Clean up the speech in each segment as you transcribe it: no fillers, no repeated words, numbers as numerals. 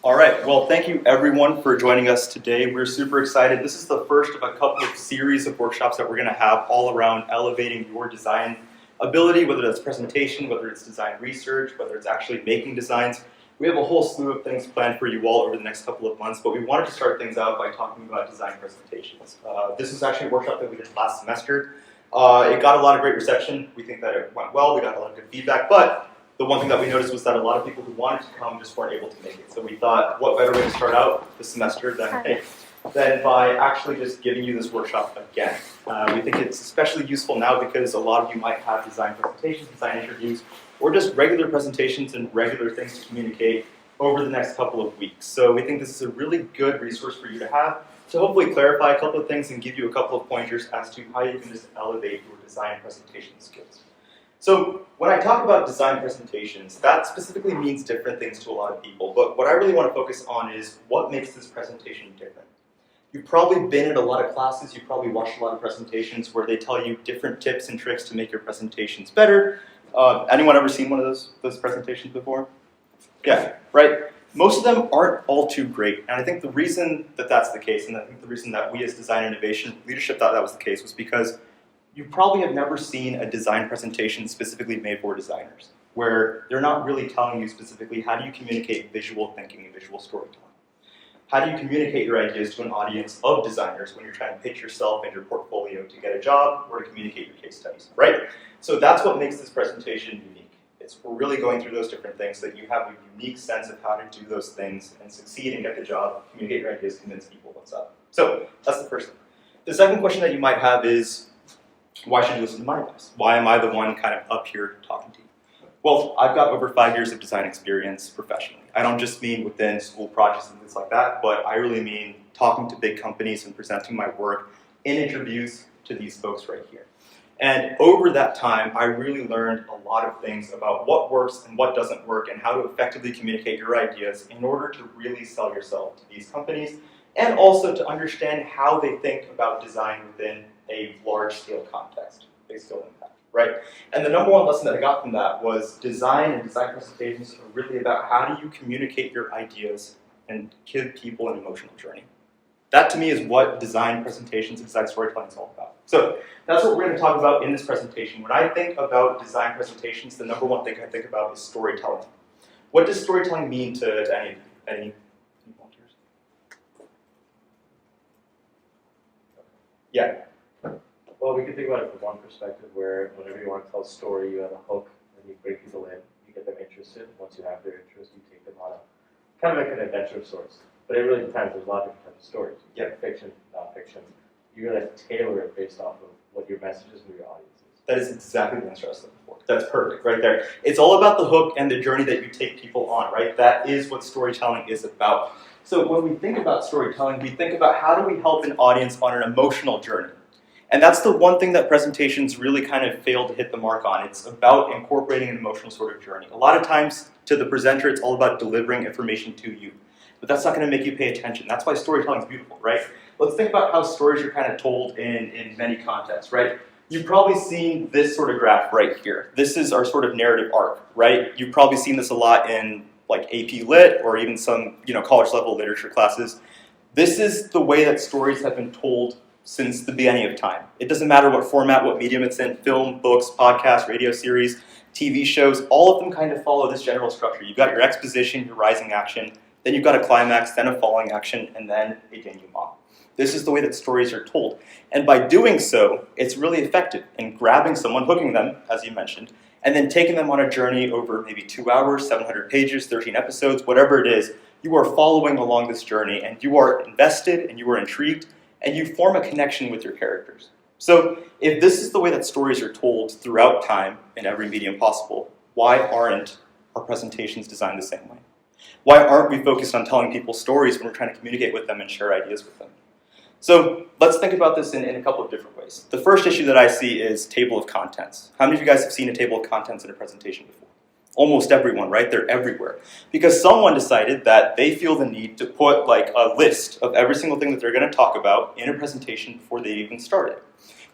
All right, well, thank you everyone for joining us today. We're super excited. This is the first of a couple of series of workshops that we're going to have all around elevating your design ability, whether that's presentation, whether it's design research, whether it's actually making designs. We have a whole slew of things planned for you all over the next couple of months, but we wanted to start things out by talking about design presentations. This was actually a workshop that we did last semester. It got a lot of great reception. We think that it went well. We got a lot of good feedback, but the one thing that we noticed was that a lot of people who wanted to come just weren't able to make it. So we thought, what better way to start out the semester than by actually just giving you this workshop again. We think it's especially useful now because a lot of you might have design presentations, design interviews, or just regular presentations and regular things to communicate over the next couple of weeks. So we think this is a really good resource for you to have to hopefully clarify a couple of things and give you a couple of pointers as to how you can just elevate your design presentation skills. So when I talk about design presentations, that specifically means different things to a lot of people, but what I really want to focus on is what makes this presentation different. You've probably been in a lot of classes, you've probably watched a lot of presentations where they tell you different tips and tricks to make your presentations better. Anyone ever seen one of those presentations before? Yeah, right? Most of them aren't all too great, and I think the reason that that's the case, and I think the reason that we as design innovation leadership thought that was the case was because you probably have never seen a design presentation specifically made for designers, where they're not really telling you specifically how do you communicate visual thinking and visual storytelling. How do you communicate your ideas to an audience of designers when you're trying to pitch yourself and your portfolio to get a job or to communicate your case studies, right? So that's what makes this presentation unique. We're really going through those different things so that you have a unique sense of how to do those things and succeed and get the job, communicate your ideas, convince people what's up. So that's the first thing. The second question that you might have is, why should you listen to my advice? Why am I the one kind of up here talking to you? Well, I've got over 5 years of design experience professionally. I don't just mean within school projects and things like that, but I really mean talking to big companies and presenting my work in interviews to these folks right here. And over that time, I really learned a lot of things about what works and what doesn't work and how to effectively communicate your ideas in order to really sell yourself to these companies and also to understand how they think about design within a large-scale context, big-scale impact, right? And the number one lesson that I got from that was design and design presentations are really about how do you communicate your ideas and give people an emotional journey. That to me is what design presentations and design storytelling is all about. So that's what we're going to talk about in this presentation. When I think about design presentations, the number one thing I think about is storytelling. What does storytelling mean to any volunteers? Yeah. Well, we can think about it from one perspective where whenever you want to tell a story, you have a hook and you bring people in, you get them interested. Once you have their interest, you take them on a kind of like an adventure of sorts. But it really depends. There's a lot of different types of stories. You get fiction, non-fiction. You really have to tailor it based off of what your message is and your audience is. That is exactly the answer I was looking for. That's perfect right there. It's all about the hook and the journey that you take people on, right? That is what storytelling is about. So when we think about storytelling, we think about how do we help an audience on an emotional journey. And that's the one thing that presentations really kind of fail to hit the mark on. It's about incorporating an emotional sort of journey. A lot of times, to the presenter, it's all about delivering information to you. But that's not going to make you pay attention. That's why storytelling is beautiful, right? Let's think about how stories are kind of told in many contexts, right? You've probably seen this sort of graph right here. This is our sort of narrative arc, right? You've probably seen this a lot in like AP Lit or even some college level literature classes. This is the way that stories have been told since the beginning of time. It doesn't matter what format, what medium it's in, film, books, podcasts, radio series, TV shows, all of them kind of follow this general structure. You've got your exposition, your rising action, then you've got a climax, then a falling action, and then a denouement. This is the way that stories are told. And by doing so, it's really effective in grabbing someone, hooking them, as you mentioned, and then taking them on a journey over maybe 2 hours, 700 pages, 13 episodes, whatever it is. You are following along this journey, and you are invested, and you are intrigued, and you form a connection with your characters. So if this is the way that stories are told throughout time in every medium possible, why aren't our presentations designed the same way? Why aren't we focused on telling people stories when we're trying to communicate with them and share ideas with them? So let's think about this in a couple of different ways. The first issue that I see is table of contents. How many of you guys have seen a table of contents in a presentation before? Almost everyone, right? They're everywhere. Because someone decided that they feel the need to put like a list of every single thing that they're going to talk about in a presentation before they even started.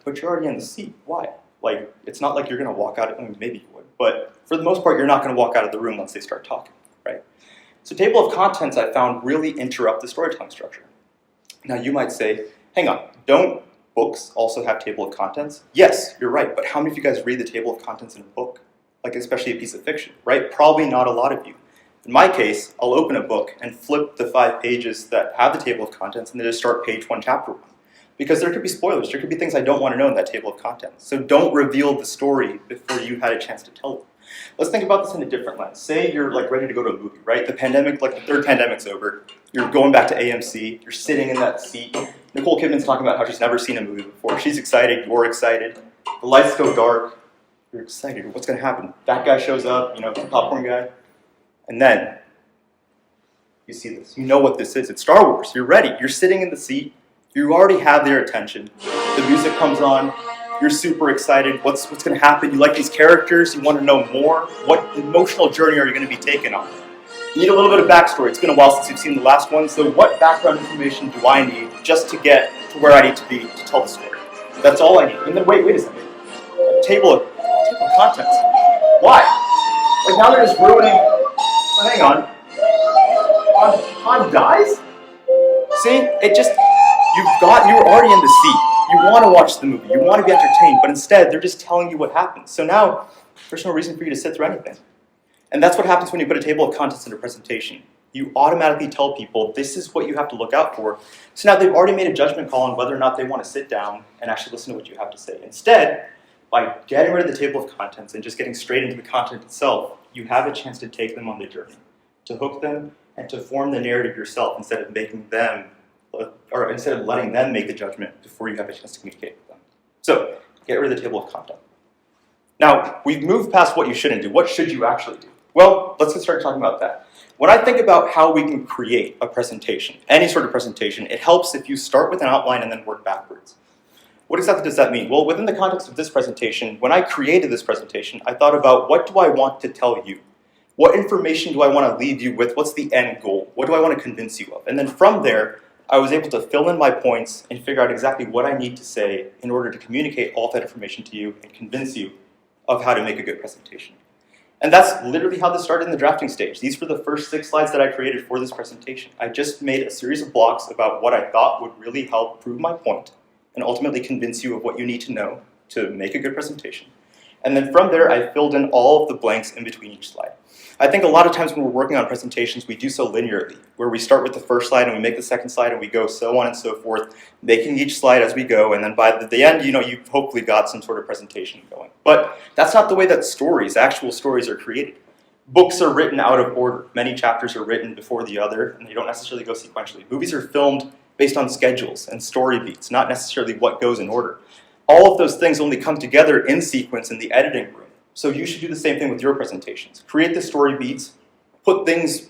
But you're already in the seat. Why? Like, it's not like you're going to walk out, maybe you would, but for the most part, you're not going to walk out of the room once they start talking, right? So table of contents I found really interrupt the storytelling structure. Now you might say, hang on, don't books also have table of contents? Yes, you're right, but how many of you guys read the table of contents in a book? Like especially a piece of fiction, right? Probably not a lot of you. In my case, I'll open a book and flip the 5 pages that have the table of contents and then just start page 1, chapter 1. Because there could be spoilers, there could be things I don't want to know in that table of contents. So don't reveal the story before you've had a chance to tell it. Let's think about this in a different lens. Say you're like ready to go to a movie, right? The pandemic, like the 3rd pandemic's over. You're going back to AMC, you're sitting in that seat. Nicole Kidman's talking about how she's never seen a movie before. She's excited, you're excited. The lights go dark, you're excited. What's gonna happen? That guy shows up, the popcorn guy. And then, you see this. You know what this is. It's Star Wars. You're ready. You're sitting in the seat. You already have their attention. The music comes on. You're super excited. What's going to happen? You like these characters. You want to know more. What emotional journey are you going to be taken on? You need a little bit of backstory. It's been a while since you've seen the last one. So what background information do I need just to get to where I need to be to tell the story? That's all I need. And then wait a second. A table of contents. Why? Like now they're just ruining. Well, hang on. Han dies? See, you were already in the seat. You want to watch the movie, you want to be entertained, but instead they're just telling you what happens. So now, there's no reason for you to sit through anything. And that's what happens when you put a table of contents in a presentation. You automatically tell people, this is what you have to look out for. So now they've already made a judgment call on whether or not they want to sit down and actually listen to what you have to say. Instead, by getting rid of the table of contents and just getting straight into the content itself, you have a chance to take them on the journey, to hook them, and to form the narrative yourself instead of letting them make the judgment before you have a chance to communicate with them. So, get rid of the table of content. Now, we've moved past what you shouldn't do. What should you actually do? Well, let's start talking about that. When I think about how we can create a presentation, any sort of presentation, it helps if you start with an outline and then work backwards. What exactly does that mean? Well, within the context of this presentation, when I created this presentation, I thought about what do I want to tell you? What information do I want to leave you with? What's the end goal? What do I want to convince you of? And then from there, I was able to fill in my points and figure out exactly what I need to say in order to communicate all that information to you and convince you of how to make a good presentation. And that's literally how this started in the drafting stage. These were the first 6 slides that I created for this presentation. I just made a series of blocks about what I thought would really help prove my point and ultimately convince you of what you need to know to make a good presentation. And then from there, I filled in all of the blanks in between each slide. I think a lot of times when we're working on presentations, we do so linearly, where we start with the first slide and we make the second slide and we go so on and so forth, making each slide as we go, and then by the end, you've hopefully got some sort of presentation going. But that's not the way that actual stories are created. Books are written out of order. Many chapters are written before the other, and they don't necessarily go sequentially. Movies are filmed based on schedules and story beats, not necessarily what goes in order. All of those things only come together in sequence in the editing room. So you should do the same thing with your presentations. Create the story beats, put things,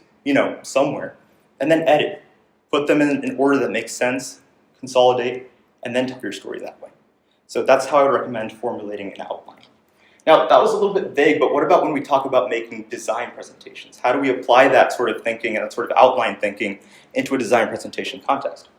somewhere, and then edit. Put them in an order that makes sense, consolidate, and then tell your story that way. So that's how I would recommend formulating an outline. Now, that was a little bit vague, but what about when we talk about making design presentations? How do we apply that sort of thinking and that sort of outline thinking into a design presentation context?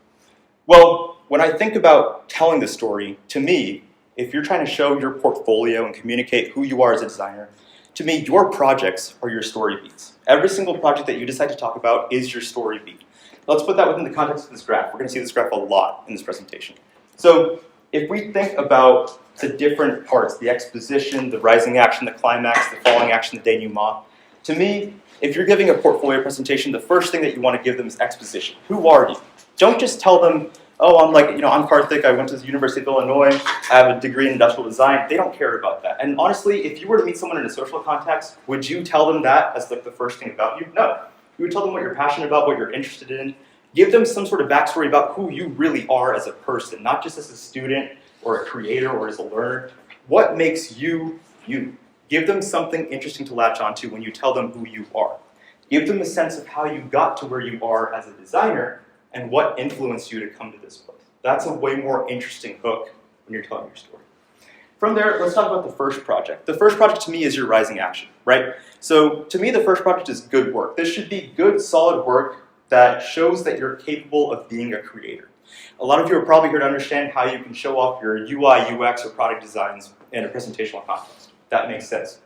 Well, when I think about telling the story, to me, if you're trying to show your portfolio and communicate who you are as a designer, to me, your projects are your story beats. Every single project that you decide to talk about is your story beat. Let's put that within the context of this graph. We're going to see this graph a lot in this presentation. So if we think about the different parts, the exposition, the rising action, the climax, the falling action, the denouement, to me, if you're giving a portfolio presentation, the first thing that you want to give them is exposition. Who are you? Don't just tell them, oh, I'm Karthik, I went to the University of Illinois, I have a degree in industrial design. They don't care about that. And honestly, if you were to meet someone in a social context, would you tell them that as the first thing about you? No. You would tell them what you're passionate about, what you're interested in. Give them some sort of backstory about who you really are as a person, not just as a student or a creator or as a learner. What makes you, you? Give them something interesting to latch onto when you tell them who you are. Give them a sense of how you got to where you are as a designer and what influenced you to come to this place. That's a way more interesting hook when you're telling your story. From there, let's talk about the first project. The first project to me is your rising action, right? So to me, the first project is good work. This should be good, solid work that shows that you're capable of being a creator. A lot of you are probably here to understand how you can show off your UI, UX, or product designs in a presentational context. That makes sense.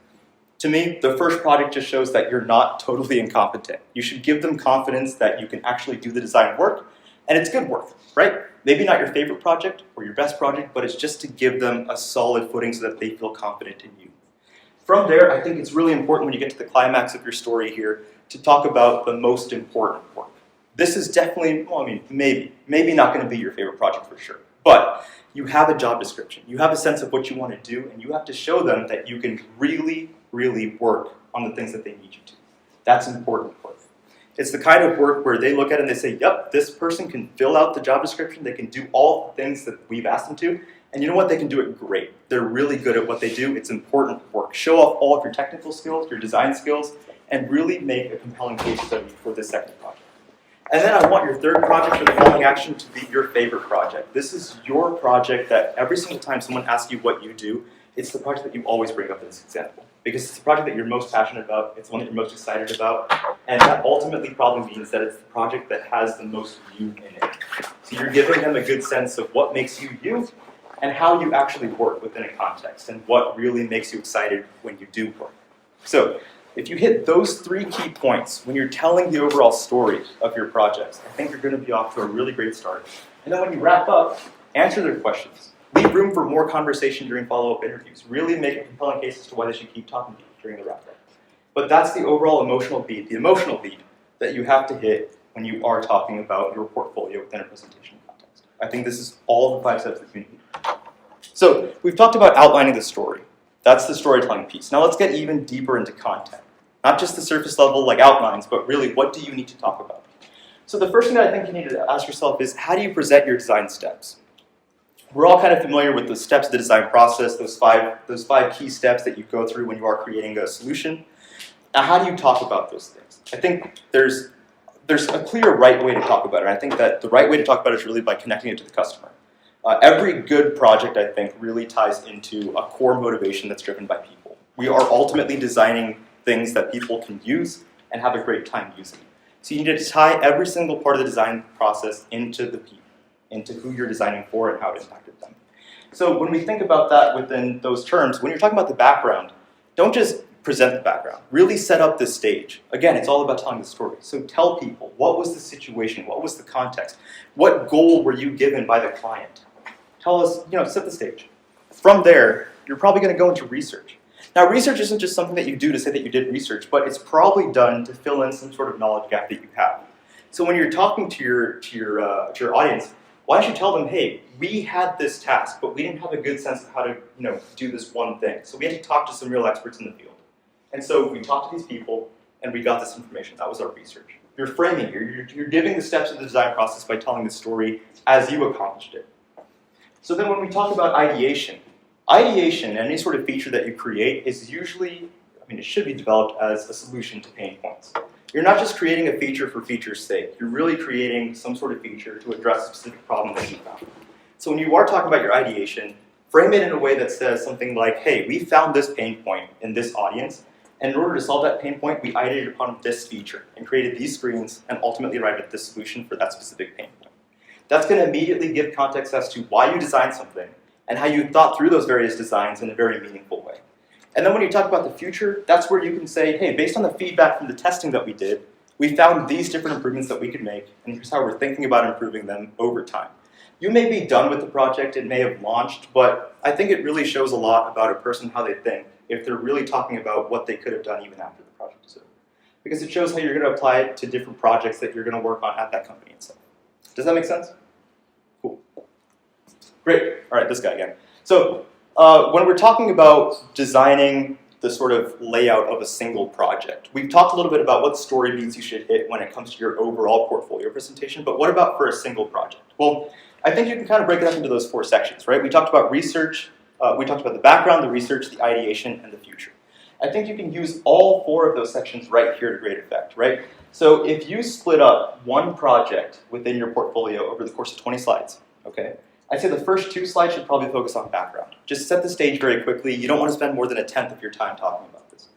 To me, the first project just shows that you're not totally incompetent. You should give them confidence that you can actually do the design work, and it's good work, right? Maybe not your favorite project or your best project, but it's just to give them a solid footing so that they feel confident in you. From there, I think it's really important when you get to the climax of your story here to talk about the most important work. This is definitely, well, I mean, maybe not going to be your favorite project for sure, but you have a job description, you have a sense of what you want to do, and you have to show them that you can really work on the things that they need you to. That's important work. It's the kind of work where they look at it and they say, yep, this person can fill out the job description, they can do all the things that we've asked them to, and you know what, they can do it great. They're really good at what they do, it's important work. Show off all of your technical skills, your design skills, and really make a compelling case study for this second project. And then I want your third project for the following action to be your favorite project. This is your project that every single time someone asks you what you do, it's the project that you always bring up in this example. Because it's the project that you're most passionate about, it's the one that you're most excited about, and that ultimately probably means that it's the project that has the most you in it. So you're giving them a good sense of what makes you you, and how you actually work within a context, and what really makes you excited when you do work. So, if you hit those 3 key points when you're telling the overall story of your projects, I think you're going to be off to a really great start. And then when you wrap up, answer their questions. Leave room for more conversation during follow-up interviews. Really make a compelling case as to why they should keep talking to you during the wrap-up. But that's the overall emotional beat, the emotional beat that you have to hit when you are talking about your portfolio within a presentation context. I think this is all the 5 steps that you need. So we've talked about outlining the story. That's the storytelling piece. Now let's get even deeper into content. Not just the surface level like outlines, but really what do you need to talk about? So the first thing that I think you need to ask yourself is, how do you present your design steps? We're all kind of familiar with the steps of the design process, those five key steps that you go through when you are creating a solution. Now how do you talk about those things? I think there's a clear right way to talk about it. I think that the right way to talk about it is really by connecting it to the customer. Every good project, I think, really ties into a core motivation that's driven by people. We are ultimately designing things that people can use and have a great time using. So you need to tie every single part of the design process into the people, into who you're designing for and how it impacted them. So when we think about that within those terms, when you're talking about the background, don't just present the background. Really set up the stage. Again, it's all about telling the story. So tell people, what was the situation? What was the context? What goal were you given by the client? Tell us, set the stage. From there, you're probably going to go into research. Now, research isn't just something that you do to say that you did research, but it's probably done to fill in some sort of knowledge gap that you have. So when you're talking to your audience, why don't you tell them, hey, we had this task, but we didn't have a good sense of how to do this one thing. So we had to talk to some real experts in the field. And so we talked to these people, and we got this information. That was our research. You're framing, you're giving the steps of the design process by telling the story as you accomplished it. So then when we talk about ideation and any sort of feature that you create is usually, it should be developed as a solution to pain points. You're not just creating a feature for feature's sake. You're really creating some sort of feature to address a specific problem that you found. So when you are talking about your ideation, frame it in a way that says something like, hey, we found this pain point in this audience, and in order to solve that pain point, we iterated upon this feature and created these screens and ultimately arrived at this solution for that specific pain point. That's going to immediately give context as to why you designed something and how you thought through those various designs in a very meaningful way. And then when you talk about the future, that's where you can say, hey, based on the feedback from the testing that we did, we found these different improvements that we could make, and here's how we're thinking about improving them over time. You may be done with the project, it may have launched, but I think it really shows a lot about a person, how they think, if they're really talking about what they could have done even after the project is over. Because it shows how you're going to apply it to different projects that you're going to work on at that company itself. Does that make sense? Cool. Great. All right, this guy again. So when we're talking about designing the sort of layout of a single project, we've talked a little bit about what story beats you should hit when it comes to your overall portfolio presentation, but what about for a single project? Well, I think you can kind of break it up into those 4 sections, right? We talked about research, we talked about the background, the research, the ideation, and the future. I think you can use all 4 of those sections right here to great effect, right? So if you split up one project within your portfolio over the course of 20 slides, okay, I'd say the first 2 slides should probably focus on background. Just set the stage very quickly. You don't want to spend more than a tenth of your time talking about this.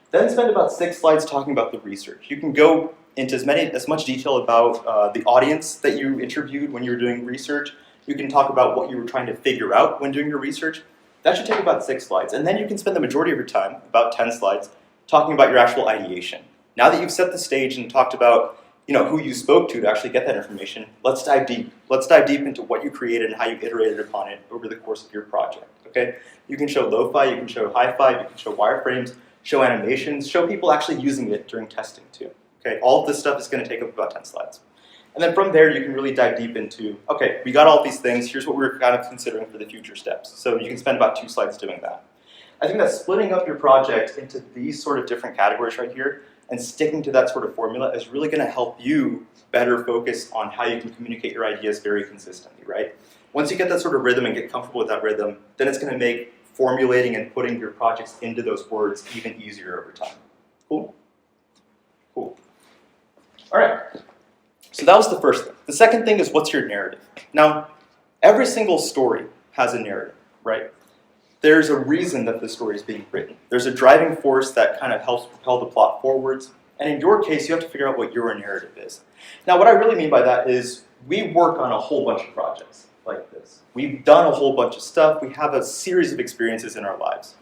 Then spend about 6 slides talking about the research. You can go into as much detail about the audience that you interviewed when you were doing research. You can talk about what you were trying to figure out when doing your research. That should take about 6 slides. And then you can spend the majority of your time, about 10 slides, talking about your actual ideation. Now that you've set the stage and talked about who you spoke to actually get that information, let's dive deep. Let's dive deep into what you created and how you iterated upon it over the course of your project. Okay? You can show lo-fi, you can show hi-fi, you can show wireframes, show animations, show people actually using it during testing too. Okay? All of this stuff is going to take up about 10 slides. And then from there, you can really dive deep into, okay, we got all these things, here's what we're kind of considering for the future steps. So you can spend about 2 slides doing that. I think that splitting up your project into these sort of different categories right here and sticking to that sort of formula is really going to help you better focus on how you can communicate your ideas very consistently, right? Once you get that sort of rhythm and get comfortable with that rhythm, then it's going to make formulating and putting your projects into those words even easier over time. Cool? Cool. All right. So that was the first thing. The second thing is, what's your narrative? Now, every single story has a narrative, right? There's a reason that the story is being written. There's a driving force that kind of helps propel the plot forwards. And in your case, you have to figure out what your narrative is. Now, what I really mean by that is we work on a whole bunch of projects like this. We've done a whole bunch of stuff. We have a series of experiences in our lives.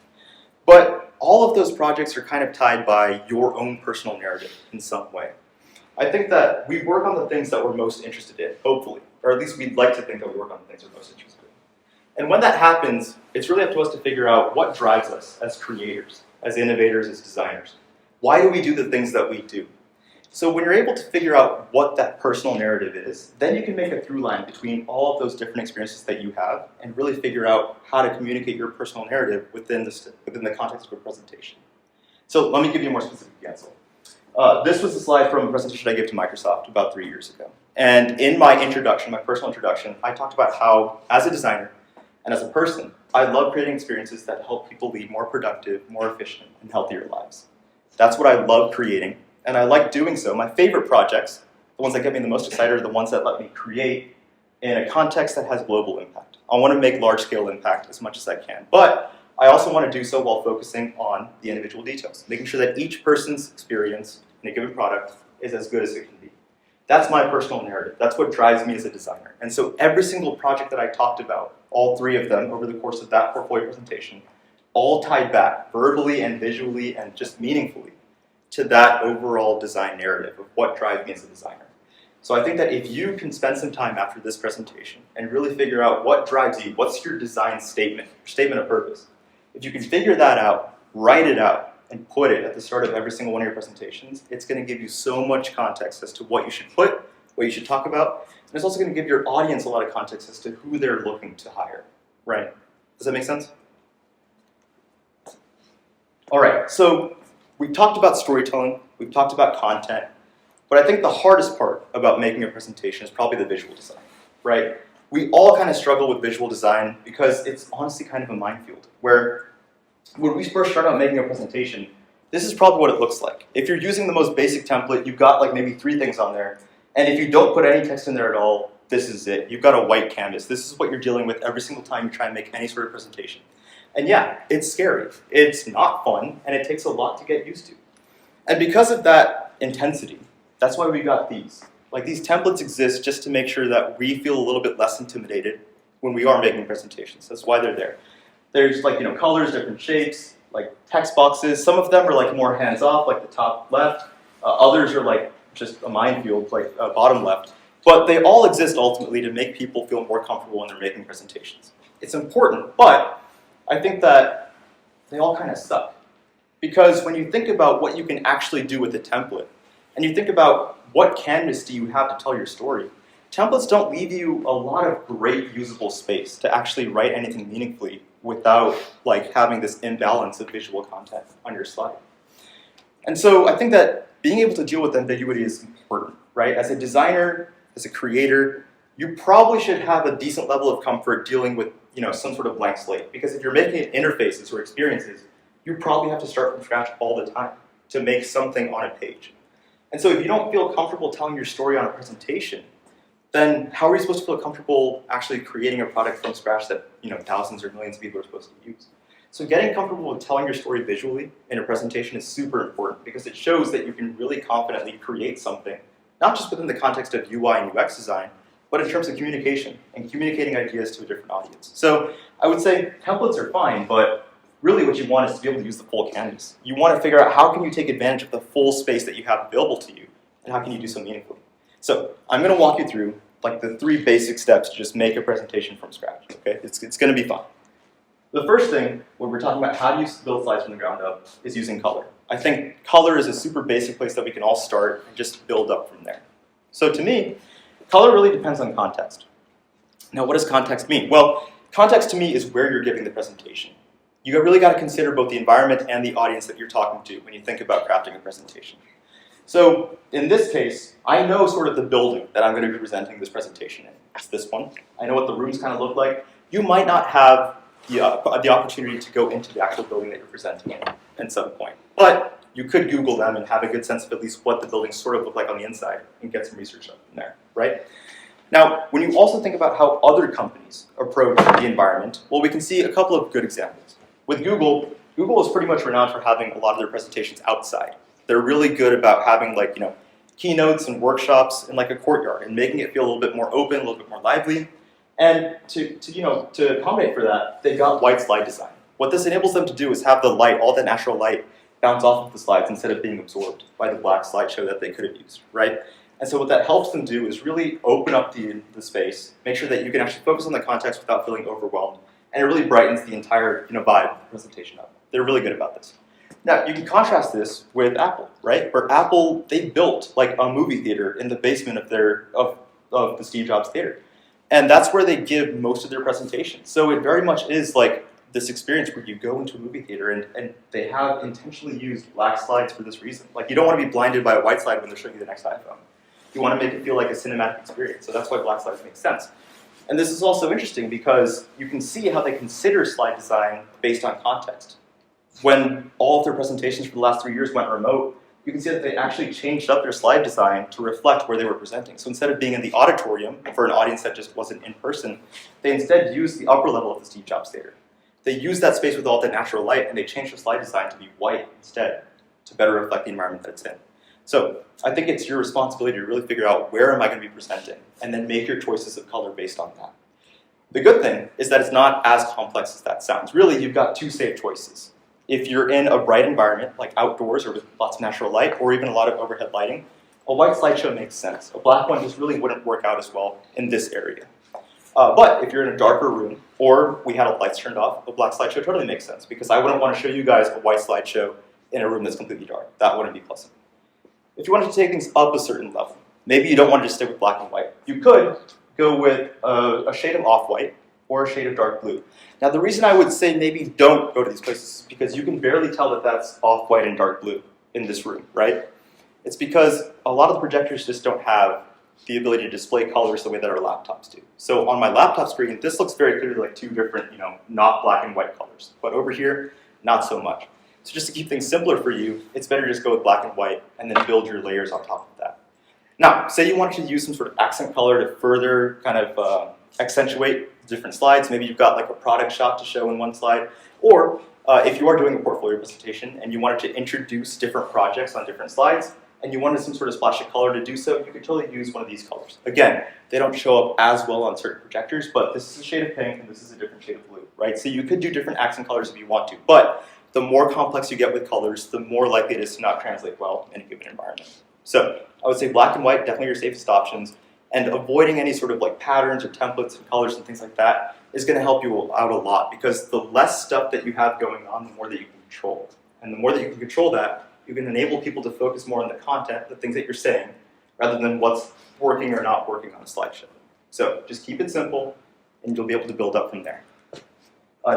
But all of those projects are kind of tied by your own personal narrative in some way. I think that we work on the things that we're most interested in, hopefully. Or at least we'd like to think that we work on the things we're most interested in. And when that happens, it's really up to us to figure out what drives us as creators, as innovators, as designers. Why do we do the things that we do? So when you're able to figure out what that personal narrative is, then you can make a through line between all of those different experiences that you have and really figure out how to communicate your personal narrative within the context of a presentation. So let me give you a more specific example. This was a slide from a presentation I gave to Microsoft about 3 years ago. And in my introduction, my personal introduction, I talked about how, as a designer and as a person, I love creating experiences that help people lead more productive, more efficient, and healthier lives. That's what I love creating, and I like doing so. My favorite projects, the ones that get me the most excited, are the ones that let me create in a context that has global impact. I want to make large-scale impact as much as I can, but I also want to do so while focusing on the individual details, making sure that each person's experience in a given product is as good as it can be. That's my personal narrative. That's what drives me as a designer. And so every single project that I talked about, all 3 of them over the course of that portfolio presentation, all tied back verbally and visually and just meaningfully to that overall design narrative of what drives me as a designer. So I think that if you can spend some time after this presentation and really figure out what drives you, what's your design statement of purpose, if you can figure that out, write it out, and put it at the start of every single one of your presentations, it's going to give you so much context as to what you should put, what you should talk about, and it's also going to give your audience a lot of context as to who they're looking to hire, right? Does that make sense? All right, so we talked about storytelling, we've talked about content, but I think the hardest part about making a presentation is probably the visual design, right? We all kind of struggle with visual design because it's honestly kind of a minefield, where when we first start out making a presentation, this is probably what it looks like. If you're using the most basic template, you've got like maybe 3 things on there, and if you don't put any text in there at all, this is it. You've got a white canvas. This is what you're dealing with every single time you try and make any sort of presentation. And yeah, it's scary. It's not fun, and it takes a lot to get used to. And because of that intensity, that's why we got these. Like, these templates exist just to make sure that we feel a little bit less intimidated when we are making presentations. That's why they're there. There's like, colors, different shapes, like text boxes. Some of them are like more hands-off, like the top left. Others are like just a minefield, like bottom left. But they all exist ultimately to make people feel more comfortable when they're making presentations. It's important, but I think that they all kind of suck. Because when you think about what you can actually do with a template, and you think about what canvas do you have to tell your story, templates don't leave you a lot of great usable space to actually write anything meaningfully without like having this imbalance of visual content on your slide. And so I think that being able to deal with ambiguity is important, right? As a designer, as a creator, you probably should have a decent level of comfort dealing with some sort of blank slate. Because if you're making interfaces or experiences, you probably have to start from scratch all the time to make something on a page. And so if you don't feel comfortable telling your story on a presentation, then how are you supposed to feel comfortable actually creating a product from scratch that thousands or millions of people are supposed to use? So getting comfortable with telling your story visually in a presentation is super important because it shows that you can really confidently create something, not just within the context of UI and UX design, but in terms of communication and communicating ideas to a different audience. So I would say templates are fine, but really what you want is to be able to use the full canvas. You want to figure out how can you take advantage of the full space that you have available to you, and how can you do so meaningfully. So I'm going to walk you through like the 3 basic steps to just make a presentation from scratch. Okay, it's going to be fun. The first thing, when we're talking about how do you build slides from the ground up, is using color. I think color is a super basic place that we can all start and just build up from there. So to me, color really depends on context. Now, what does context mean? Well, context to me is where you're giving the presentation. You really got to consider both the environment and the audience that you're talking to when you think about crafting a presentation. So in this case, I know sort of the building that I'm going to be presenting this presentation in. It's this one. I know what the rooms kind of look like. You might not have the opportunity to go into the actual building that you're presenting in at some point. But you could Google them and have a good sense of at least what the buildings sort of look like on the inside and get some research up from there, right? Now, when you also think about how other companies approach the environment, well, we can see a couple of good examples. With Google, Google is pretty much renowned for having a lot of their presentations outside. They're really good about having keynotes and workshops in like a courtyard and making it feel a little bit more open, a little bit more lively. And to accommodate for that, they've got white slide design. What this enables them to do is have the light, all the natural light, bounce off of the slides instead of being absorbed by the black slideshow that they could have used, right? And so what that helps them do is really open up the space, make sure that you can actually focus on the context without feeling overwhelmed, and it really brightens the entire vibe of the presentation up. They're really good about this. Now, you can contrast this with Apple, right? Where Apple, they built like a movie theater in the basement of the Steve Jobs Theater. And that's where they give most of their presentations. So it very much is like this experience where you go into a movie theater and they have intentionally used black slides for this reason. Like you don't want to be blinded by a white slide when they're showing you the next iPhone. You want to make it feel like a cinematic experience. So that's why black slides make sense. And this is also interesting because you can see how they consider slide design based on context. When all of their presentations for the last 3 years went remote, you can see that they actually changed up their slide design to reflect where they were presenting. So instead of being in the auditorium for an audience that just wasn't in person, they instead used the upper level of the Steve Jobs Theater. They used that space with all the natural light and they changed the slide design to be white instead to better reflect the environment that it's in. So I think it's your responsibility to really figure out where am I going to be presenting and then make your choices of color based on that. The good thing is that it's not as complex as that sounds. Really, you've got 2 safe choices. If you're in a bright environment, like outdoors or with lots of natural light, or even a lot of overhead lighting, a white slideshow makes sense. A black one just really wouldn't work out as well in this area. But if you're in a darker room, or we had all the lights turned off, a black slideshow totally makes sense, because I wouldn't want to show you guys a white slideshow in a room that's completely dark. That wouldn't be pleasant. If you wanted to take things up a certain level, maybe you don't want to just stick with black and white. You could go with a shade of off-white or a shade of dark blue. Now the reason I would say maybe don't go to these places is because you can barely tell that that's off-white and dark blue in this room, right? It's because a lot of the projectors just don't have the ability to display colors the way that our laptops do. So on my laptop screen, this looks very clearly like 2 different, not black and white colors. But over here, not so much. So just to keep things simpler for you, it's better to just go with black and white and then build your layers on top of that. Now, say you wanted to use some sort of accent color to further kind of accentuate different slides. Maybe you've got like a product shot to show in one slide. Or if you are doing a portfolio presentation and you wanted to introduce different projects on different slides and you wanted some sort of splash of color to do so, you could totally use one of these colors. Again, they don't show up as well on certain projectors, but this is a shade of pink and this is a different shade of blue, right? So you could do different accent colors if you want to, but the more complex you get with colors, the more likely it is to not translate well in a given environment. So I would say black and white, definitely your safest options, and avoiding any sort of like patterns or templates and colors and things like that is going to help you out a lot, because the less stuff that you have going on, the more that you can control. And the more that you can control that, you can enable people to focus more on the content, the things that you're saying, rather than what's working or not working on a slideshow. So just keep it simple, and you'll be able to build up from there.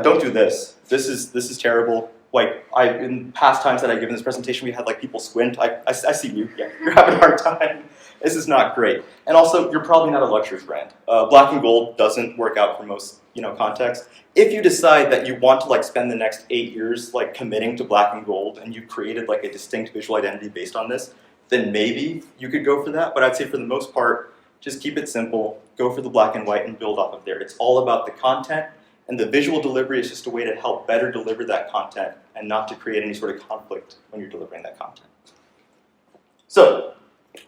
Don't do this. This is terrible. Like in past times that I've given this presentation, we had like people squint. I see you. Yeah, you're having a hard time. This is not great. And also, you're probably not a luxury brand. Black and gold doesn't work out for most contexts. If you decide that you want to like spend the next 8 years like committing to black and gold, and you've created like a distinct visual identity based on this, then maybe you could go for that. But I'd say for the most part, just keep it simple. Go for the black and white and build off of there. It's all about the content. And the visual delivery is just a way to help better deliver that content and not to create any sort of conflict when you're delivering that content. So,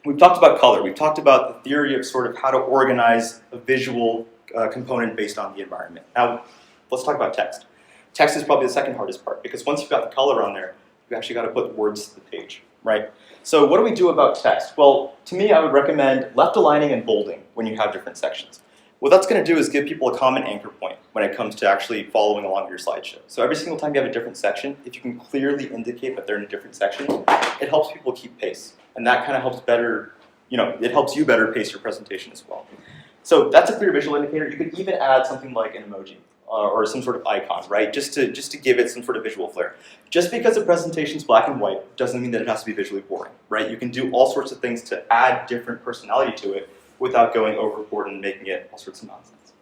we've talked about color. We've talked about the theory of sort of how to organize a visual component based on the environment. Now, let's talk about text. Text is probably the second hardest part, because once you've got the color on there, you actually got to put words to the page, right? So what do we do about text? Well, to me, I would recommend left aligning and bolding when you have different sections. What that's going to do is give people a common anchor point when it comes to actually following along your slideshow. So every single time you have a different section, if you can clearly indicate that they're in a different section, it helps people keep pace. And that kind of helps better, it helps you better pace your presentation as well. So that's a clear visual indicator. You could even add something like an emoji or some sort of icon, right? Just to give it some sort of visual flair. Just because a presentation is black and white doesn't mean that it has to be visually boring, right? You can do all sorts of things to add different personality to it without going overboard and making it all sorts of nonsense.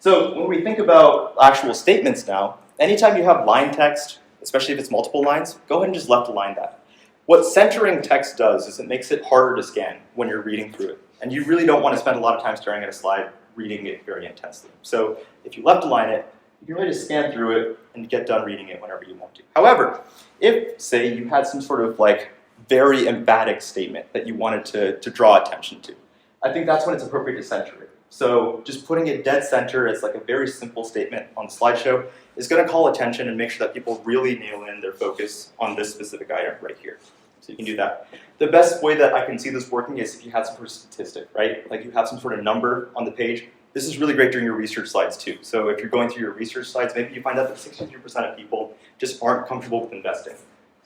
So when we think about actual statements now, anytime you have line text, especially if it's multiple lines, go ahead and just left align that. What centering text does is it makes it harder to scan when you're reading through it. And you really don't want to spend a lot of time staring at a slide reading it very intensely. So if you left align it, you can really just scan through it and get done reading it whenever you want to. However, if, say, you had some sort of very emphatic statement that you wanted to draw attention to, I think that's when it's appropriate to center it. So just putting it dead center as a very simple statement on the slideshow is going to call attention and make sure that people really nail in their focus on this specific item right here. So you can do that. The best way that I can see this working is if you had some sort of statistic, right? Like you have some sort of number on the page. This is really great during your research slides too. So if you're going through your research slides, maybe you find out that 63% of people just aren't comfortable with investing.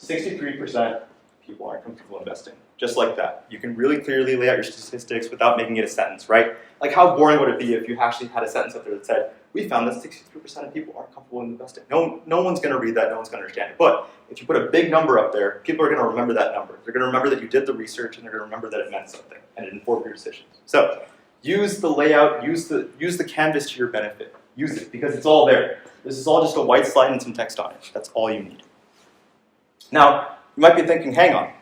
63% of people aren't comfortable investing. Just like that. You can really clearly lay out your statistics without making it a sentence, right? Like how boring would it be if you actually had a sentence up there that said, we found that 63% of people aren't comfortable in investing. No one's going to read that, no one's going to understand it. But if you put a big number up there, people are going to remember that number. They're going to remember that you did the research, and they're going to remember that it meant something, and it informed your decisions. So use the layout, use the canvas to your benefit. Use it, because it's all there. This is all just a white slide and some text on it. That's all you need. Now, you might be thinking, hang on,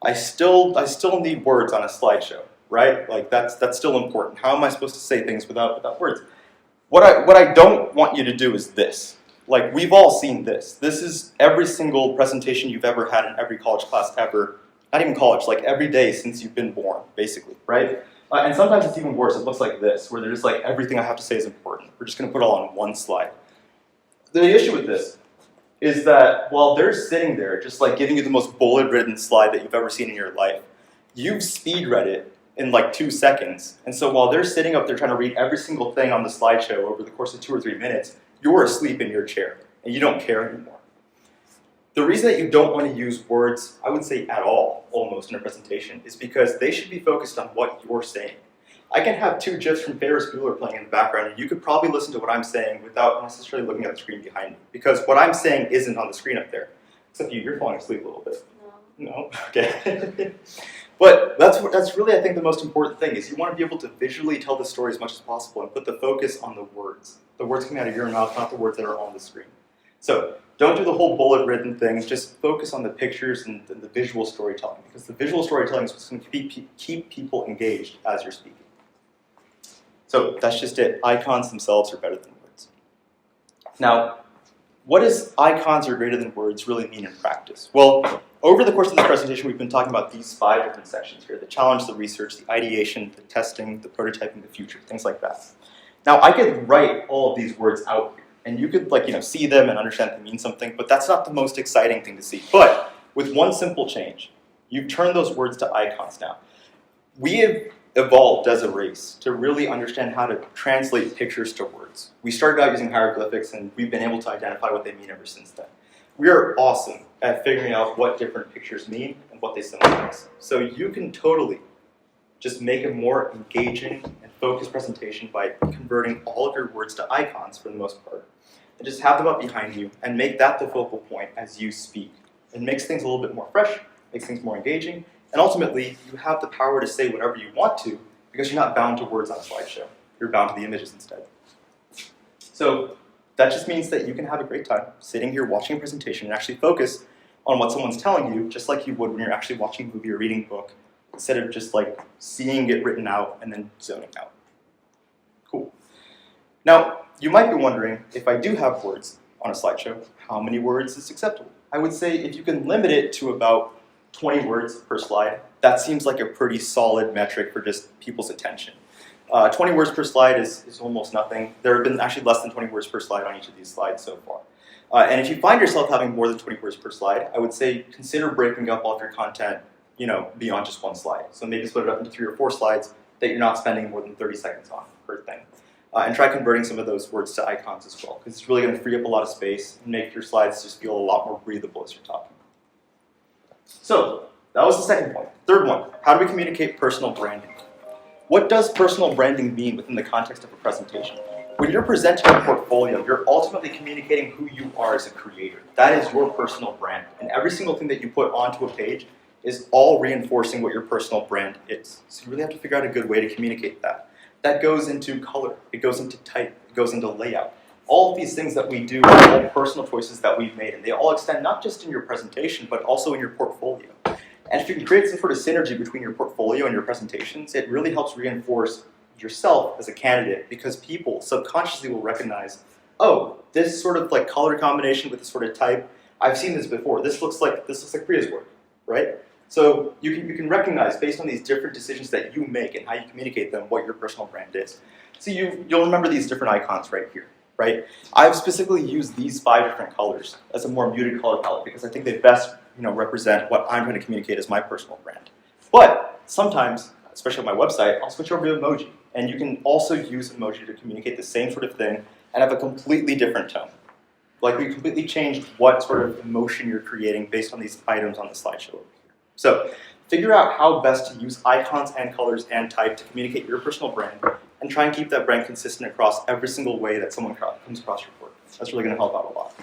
I still need words on a slideshow, right? Like that's still important. How am I supposed to say things without words? What I don't want you to do is this. Like we've all seen this. This is every single presentation you've ever had in every college class ever. Not even college, like every day since you've been born, basically, right? And sometimes it's even worse. It looks like this, where they're just like, everything I have to say is important. We're just going to put it all on one slide. The issue with this is that while they're sitting there just giving you the most bullet-ridden slide that you've ever seen in your life, you've speed read it in 2 seconds. And so while they're sitting up there trying to read every single thing on the slideshow over the course of 2 or 3 minutes, you're asleep in your chair and you don't care anymore. The reason that you don't want to use words, I would say at all, almost in a presentation, is because they should be focused on what you're saying. I can have 2 GIFs from Ferris Bueller playing in the background, and you could probably listen to what I'm saying without necessarily looking at the screen behind me, because what I'm saying isn't on the screen up there. Except you're falling asleep a little bit. No? Okay. But that's really, I think, the most important thing, is you want to be able to visually tell the story as much as possible and put the focus on the words. The words coming out of your mouth, not the words that are on the screen. So don't do the whole bullet-ridden thing. Just focus on the pictures and the visual storytelling, because the visual storytelling is what's going to keep people engaged as you're speaking. So that's just it. Icons themselves are better than words. Now, what does icons are greater than words really mean in practice? Well, over the course of this presentation, we've been talking about these 5 different sections here: the challenge, the research, the ideation, the testing, the prototyping, the future, things like that. Now, I could write all of these words out here, and you could see them and understand they mean something, but that's not the most exciting thing to see. But with one simple change, you've turned those words to icons now. We have evolved as a race to really understand how to translate pictures to words. We started out using hieroglyphics, and we've been able to identify what they mean ever since then. We are awesome at figuring out what different pictures mean and what they symbolize. So you can totally just make a more engaging and focused presentation by converting all of your words to icons for the most part, and just have them up behind you and make that the focal point as you speak. It makes things a little bit more fresh, makes things more engaging, and ultimately you have the power to say whatever you want to, because you're not bound to words on a slideshow. You're bound to the images instead. So that just means that you can have a great time sitting here watching a presentation and actually focus on what someone's telling you, just like you would when you're actually watching a movie or reading a book, instead of just seeing it written out and then zoning out. Cool. Now, you might be wondering, if I do have words on a slideshow, how many words is acceptable? I would say if you can limit it to about 20 words per slide, that seems like a pretty solid metric for just people's attention. 20 words per slide is almost nothing. There have been actually less than 20 words per slide on each of these slides so far. And if you find yourself having more than 20 words per slide, I would say consider breaking up all of your content, beyond just one slide. So maybe split it up into 3 or 4 slides that you're not spending more than 30 seconds on per thing. And try converting some of those words to icons as well, because it's really going to free up a lot of space and make your slides just feel a lot more breathable as you're talking. So that was the second point. Third one, how do we communicate personal branding? What does personal branding mean within the context of a presentation? When you're presenting a portfolio, you're ultimately communicating who you are as a creator. That is your personal brand. And every single thing that you put onto a page is all reinforcing what your personal brand is. So you really have to figure out a good way to communicate that. That goes into color, it goes into type, it goes into layout. All of these things that we do are all personal choices that we've made, and they all extend not just in your presentation, but also in your portfolio. And if you can create some sort of synergy between your portfolio and your presentations, it really helps reinforce yourself as a candidate, because people subconsciously will recognize, oh, this sort of like color combination with this sort of type, I've seen this before. This looks like Priya's work, right? So you can recognize, based on these different decisions that you make and how you communicate them, what your personal brand is. So you'll remember these different icons right here, right? I've specifically used these 5 different colors as a more muted color palette because I think they best represent what I'm trying to communicate as my personal brand. But sometimes, especially on my website, I'll switch over to emoji. And you can also use emoji to communicate the same sort of thing and have a completely different tone. Like we completely changed what sort of emotion you're creating based on these items on the slideshow over here. So figure out how best to use icons and colors and type to communicate your personal brand, and try and keep that brand consistent across every single way that someone comes across your work. That's really going to help out a lot.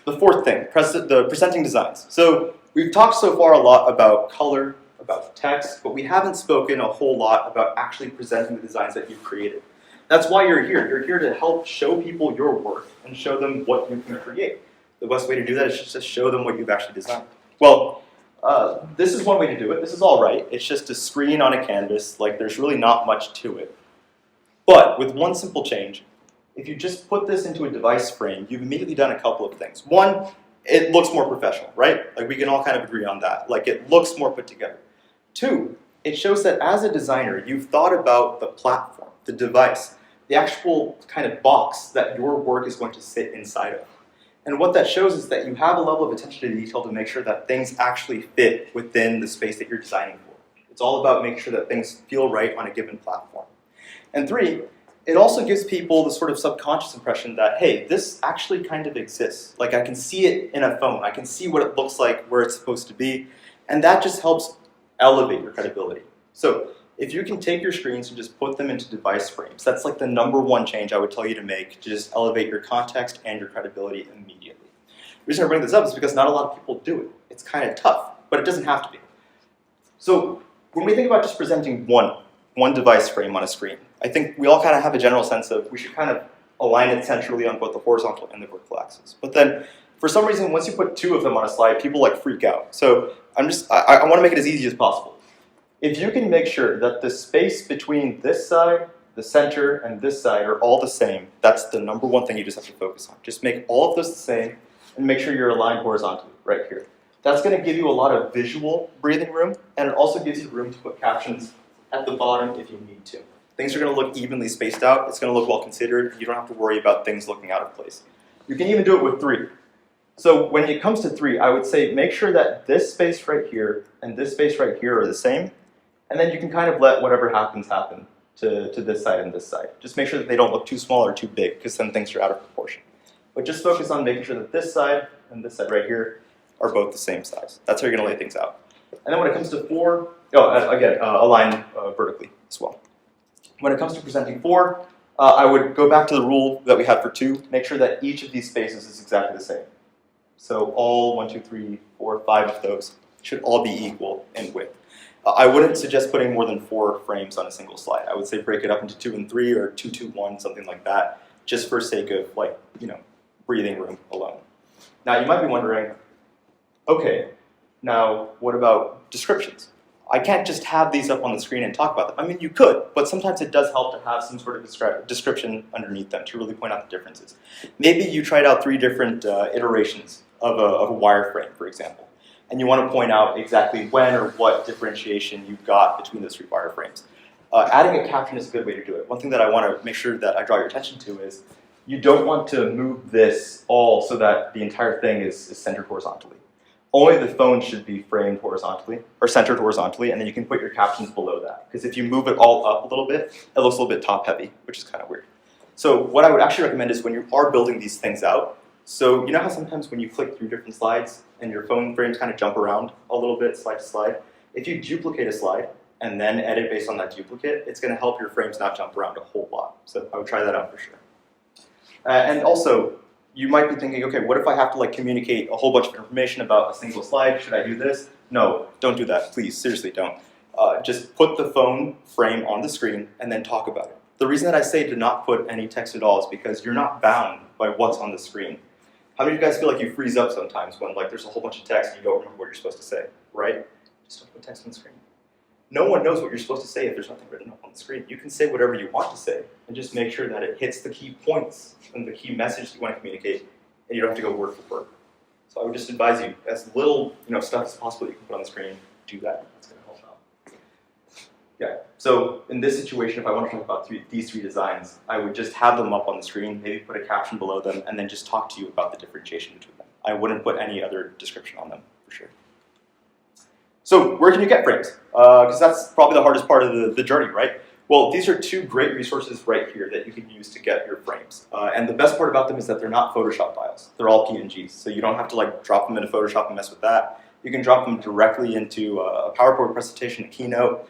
The fourth thing, the presenting designs. So we've talked so far a lot about color, about text, but we haven't spoken a whole lot about actually presenting the designs that you've created. That's why you're here. You're here to help show people your work and show them what you can create. The best way to do that is just to show them what you've actually designed. Well, this is one way to do it. This is all right. It's just a screen on a canvas. Like, there's really not much to it. But with one simple change, if you just put this into a device frame, you've immediately done a couple of things. One, it looks more professional, right? Like, we can all kind of agree on that. Like, it looks more put together. 2, it shows that as a designer, you've thought about the platform, the device, the actual kind of box that your work is going to sit inside of. And what that shows is that you have a level of attention to detail to make sure that things actually fit within the space that you're designing for. It's all about making sure that things feel right on a given platform. And 3, it also gives people the sort of subconscious impression that, hey, this actually kind of exists. Like, I can see it in a phone. I can see what it looks like, where it's supposed to be. And that just helps elevate your credibility. So if you can take your screens and just put them into device frames, that's like the #1 change I would tell you to make to just elevate your context and your credibility immediately. The reason I bring this up is because not a lot of people do it. It's kind of tough, but it doesn't have to be. So when we think about just presenting one device frame on a screen, I think we all kind of have a general sense of we should kind of align it centrally on both the horizontal and the vertical axis. But then for some reason, once you put 2 of them on a slide, people like freak out. So I want to make it as easy as possible. If you can make sure that the space between this side, the center, and this side are all the same, that's the #1 thing you just have to focus on. Just make all of those the same and make sure you're aligned horizontally right here. That's going to give you a lot of visual breathing room, and it also gives you room to put captions at the bottom if you need to. Things are going to look evenly spaced out. It's going to look well considered. You don't have to worry about things looking out of place. You can even do it with 3. So when it comes to 3, I would say make sure that this space right here and this space right here are the same, and then you can kind of let whatever happens happen to this side and this side. Just make sure that they don't look too small or too big, because then things are out of proportion. But just focus on making sure that this side and this side right here are both the same size. That's how you're going to lay things out. And then when it comes to 4, align vertically as well. When it comes to presenting 4, I would go back to the rule that we had for 2. Make sure that each of these spaces is exactly the same. So all 1, 2, 3, 4, 5 of those should all be equal in width. I wouldn't suggest putting more than 4 frames on a single slide. I would say break it up into 2 and 3 or 2, 2, 1, something like that, just for sake of breathing room alone. Now you might be wondering, okay, now what about descriptions? I can't just have these up on the screen and talk about them. I mean, you could, but sometimes it does help to have some sort of description underneath them to really point out the differences. Maybe you tried out 3 different iterations of a wireframe, for example, and you want to point out exactly when or what differentiation you've got between those 3 wireframes. Adding a caption is a good way to do it. One thing that I want to make sure that I draw your attention to is you don't want to move this all so that the entire thing is centered horizontally. Only the phone should be framed horizontally, or centered horizontally, and then you can put your captions below that. Because if you move it all up a little bit, it looks a little bit top heavy, which is kind of weird. So what I would actually recommend is when you are building these things out, so you know how sometimes when you click through different slides and your phone frames kind of jump around a little bit, slide to slide, if you duplicate a slide and then edit based on that duplicate, it's going to help your frames not jump around a whole lot. So I would try that out for sure. And also, you might be thinking, okay, what if I have to like communicate a whole bunch of information about a single slide? Should I do this? No, don't do that, please, seriously don't. Just put the phone frame on the screen and then talk about it. The reason that I say to not put any text at all is because you're not bound by what's on the screen. How many of you guys feel like you freeze up sometimes when like there's a whole bunch of text and you don't remember what you're supposed to say, right? Just don't put text on the screen. No one knows what you're supposed to say if there's nothing written up on the screen. You can say whatever you want to say and just make sure that it hits the key points and the key message you want to communicate, and you don't have to go word for word. So I would just advise you, as little stuff as possible you can put on the screen, do that. That's going to help out. Yeah, so in this situation, if I want to talk about these three designs, I would just have them up on the screen, maybe put a caption below them, and then just talk to you about the differentiation between them. I wouldn't put any other description on them, for sure. So where can you get frames? Because that's probably the hardest part of the journey, right? Well, these are two great resources right here that you can use to get your frames. And the best part about them is that they're not Photoshop files. They're all PNGs, so you don't have to like drop them into Photoshop and mess with that. You can drop them directly into a PowerPoint presentation, a keynote,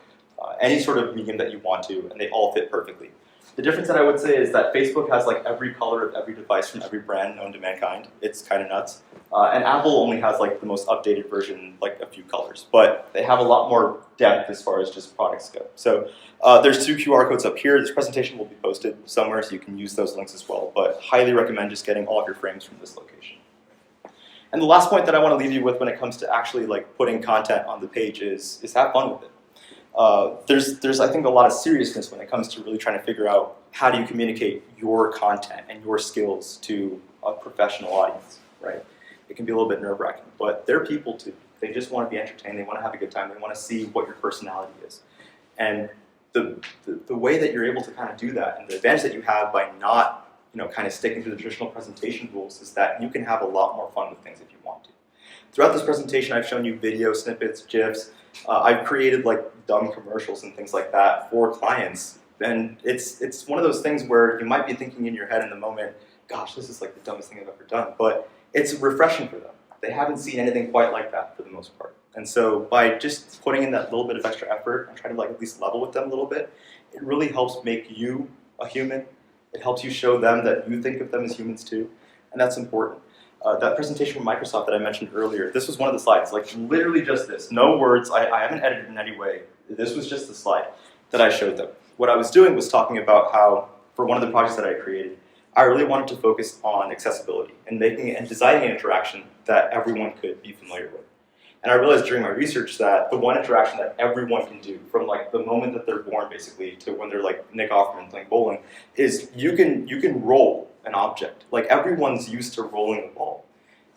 any sort of medium that you want to, and they all fit perfectly. The difference that I would say is that Facebook has like every color of every device from every brand known to mankind. It's kind of nuts. And Apple only has like the most updated version, like a few colors. But they have a lot more depth as far as just products go. So there's 2 QR codes up here. This presentation will be posted somewhere, so you can use those links as well. But highly recommend just getting all of your frames from this location. And the last point that I want to leave you with when it comes to actually like putting content on the page is have fun with it. There's I think a lot of seriousness when it comes to really trying to figure out how do you communicate your content and your skills to a professional audience, right? It can be a little bit nerve-wracking, but they're people too. They just want to be entertained, they want to have a good time, they want to see what your personality is. And the way that you're able to kind of do that, and the advantage that you have by not kind of sticking to the traditional presentation rules, is that you can have a lot more fun with things if you want to. Throughout this presentation, I've shown you video snippets, GIFs. I've created like dumb commercials and things like that for clients. And it's one of those things where you might be thinking in your head in the moment, gosh, this is like the dumbest thing I've ever done. But it's refreshing for them. They haven't seen anything quite like that for the most part. And so by just putting in that little bit of extra effort and trying to like at least level with them a little bit, it really helps make you a human. It helps you show them that you think of them as humans too. And that's important. That presentation from Microsoft that I mentioned earlier, this was one of the slides, like literally just this, no words, I haven't edited in any way. This was just the slide that I showed them. What I was doing was talking about how, for one of the projects that I created, I really wanted to focus on accessibility and making and designing an interaction that everyone could be familiar with. And I realized during my research that the one interaction that everyone can do, from like the moment that they're born basically to when they're like Nick Offerman playing bowling, is you can roll an object. Like everyone's used to rolling a ball.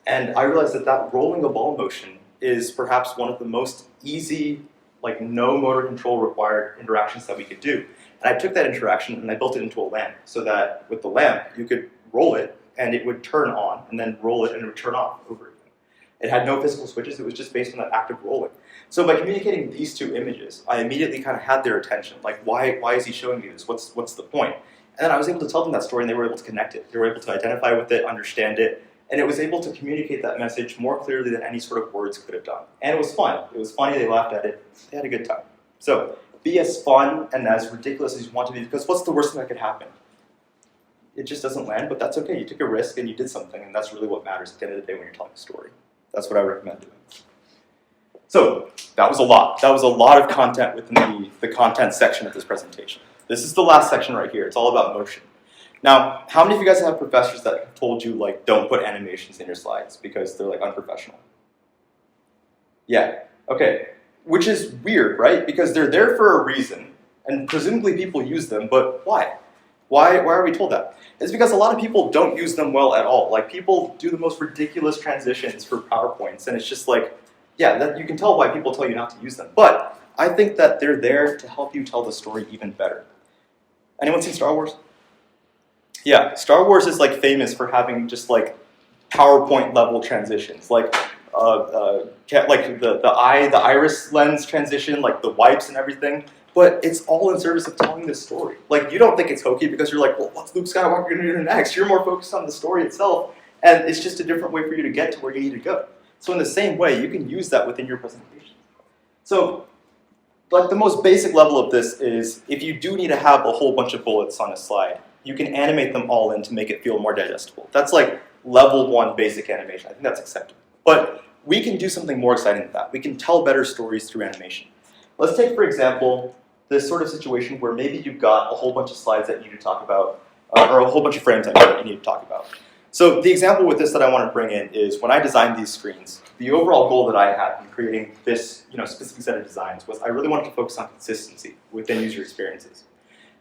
And I realized that rolling a ball motion is perhaps one of the most easy, like no motor control required interactions that we could do. And I took that interaction and I built it into a lamp so that with the lamp you could roll it and it would turn on, and then roll it and it would turn off over again. It had no physical switches, it was just based on that act of rolling. So by communicating these two images, I immediately kind of had their attention. Like, why is he showing me this? What's the point? And then I was able to tell them that story and they were able to connect it. They were able to identify with it, understand it, and it was able to communicate that message more clearly than any sort of words could have done. And it was fun. It was funny, they laughed at it, they had a good time. So be as fun and as ridiculous as you want to be, because what's the worst thing that could happen? It just doesn't land, but that's okay. You took a risk and you did something, and that's really what matters at the end of the day when you're telling a story. That's what I recommend doing. So that was a lot. That was a lot of content within the content section of this presentation. This is the last section right here. It's all about motion. Now, how many of you guys have professors that have told you, like, don't put animations in your slides because they're, like, unprofessional? Yeah, okay. Which is weird, right? Because they're there for a reason, and presumably people use them, but why? Why are we told that? It's because a lot of people don't use them well at all. Like, people do the most ridiculous transitions for PowerPoints, and it's just like, yeah, you can tell why people tell you not to use them. But I think that they're there to help you tell the story even better. Anyone seen Star Wars? Yeah, Star Wars is like famous for having just like PowerPoint level transitions, like like the iris lens transition, like the wipes and everything. But it's all in service of telling this story. Like you don't think it's hokey because you're like, well, what's Luke Skywalker going to do next? You're more focused on the story itself, and it's just a different way for you to get to where you need to go. So in the same way, you can use that within your presentation. So, like the most basic level of this is if you do need to have a whole bunch of bullets on a slide, you can animate them all in to make it feel more digestible. That's like level 1 basic animation. I think that's acceptable. But we can do something more exciting than that. We can tell better stories through animation. Let's take, for example, this sort of situation where maybe you've got a whole bunch of slides that you need to talk about, or a whole bunch of frames that you need to talk about. So the example with this that I want to bring in is when I designed these screens, the overall goal that I had in creating this specific set of designs was I really wanted to focus on consistency within user experiences.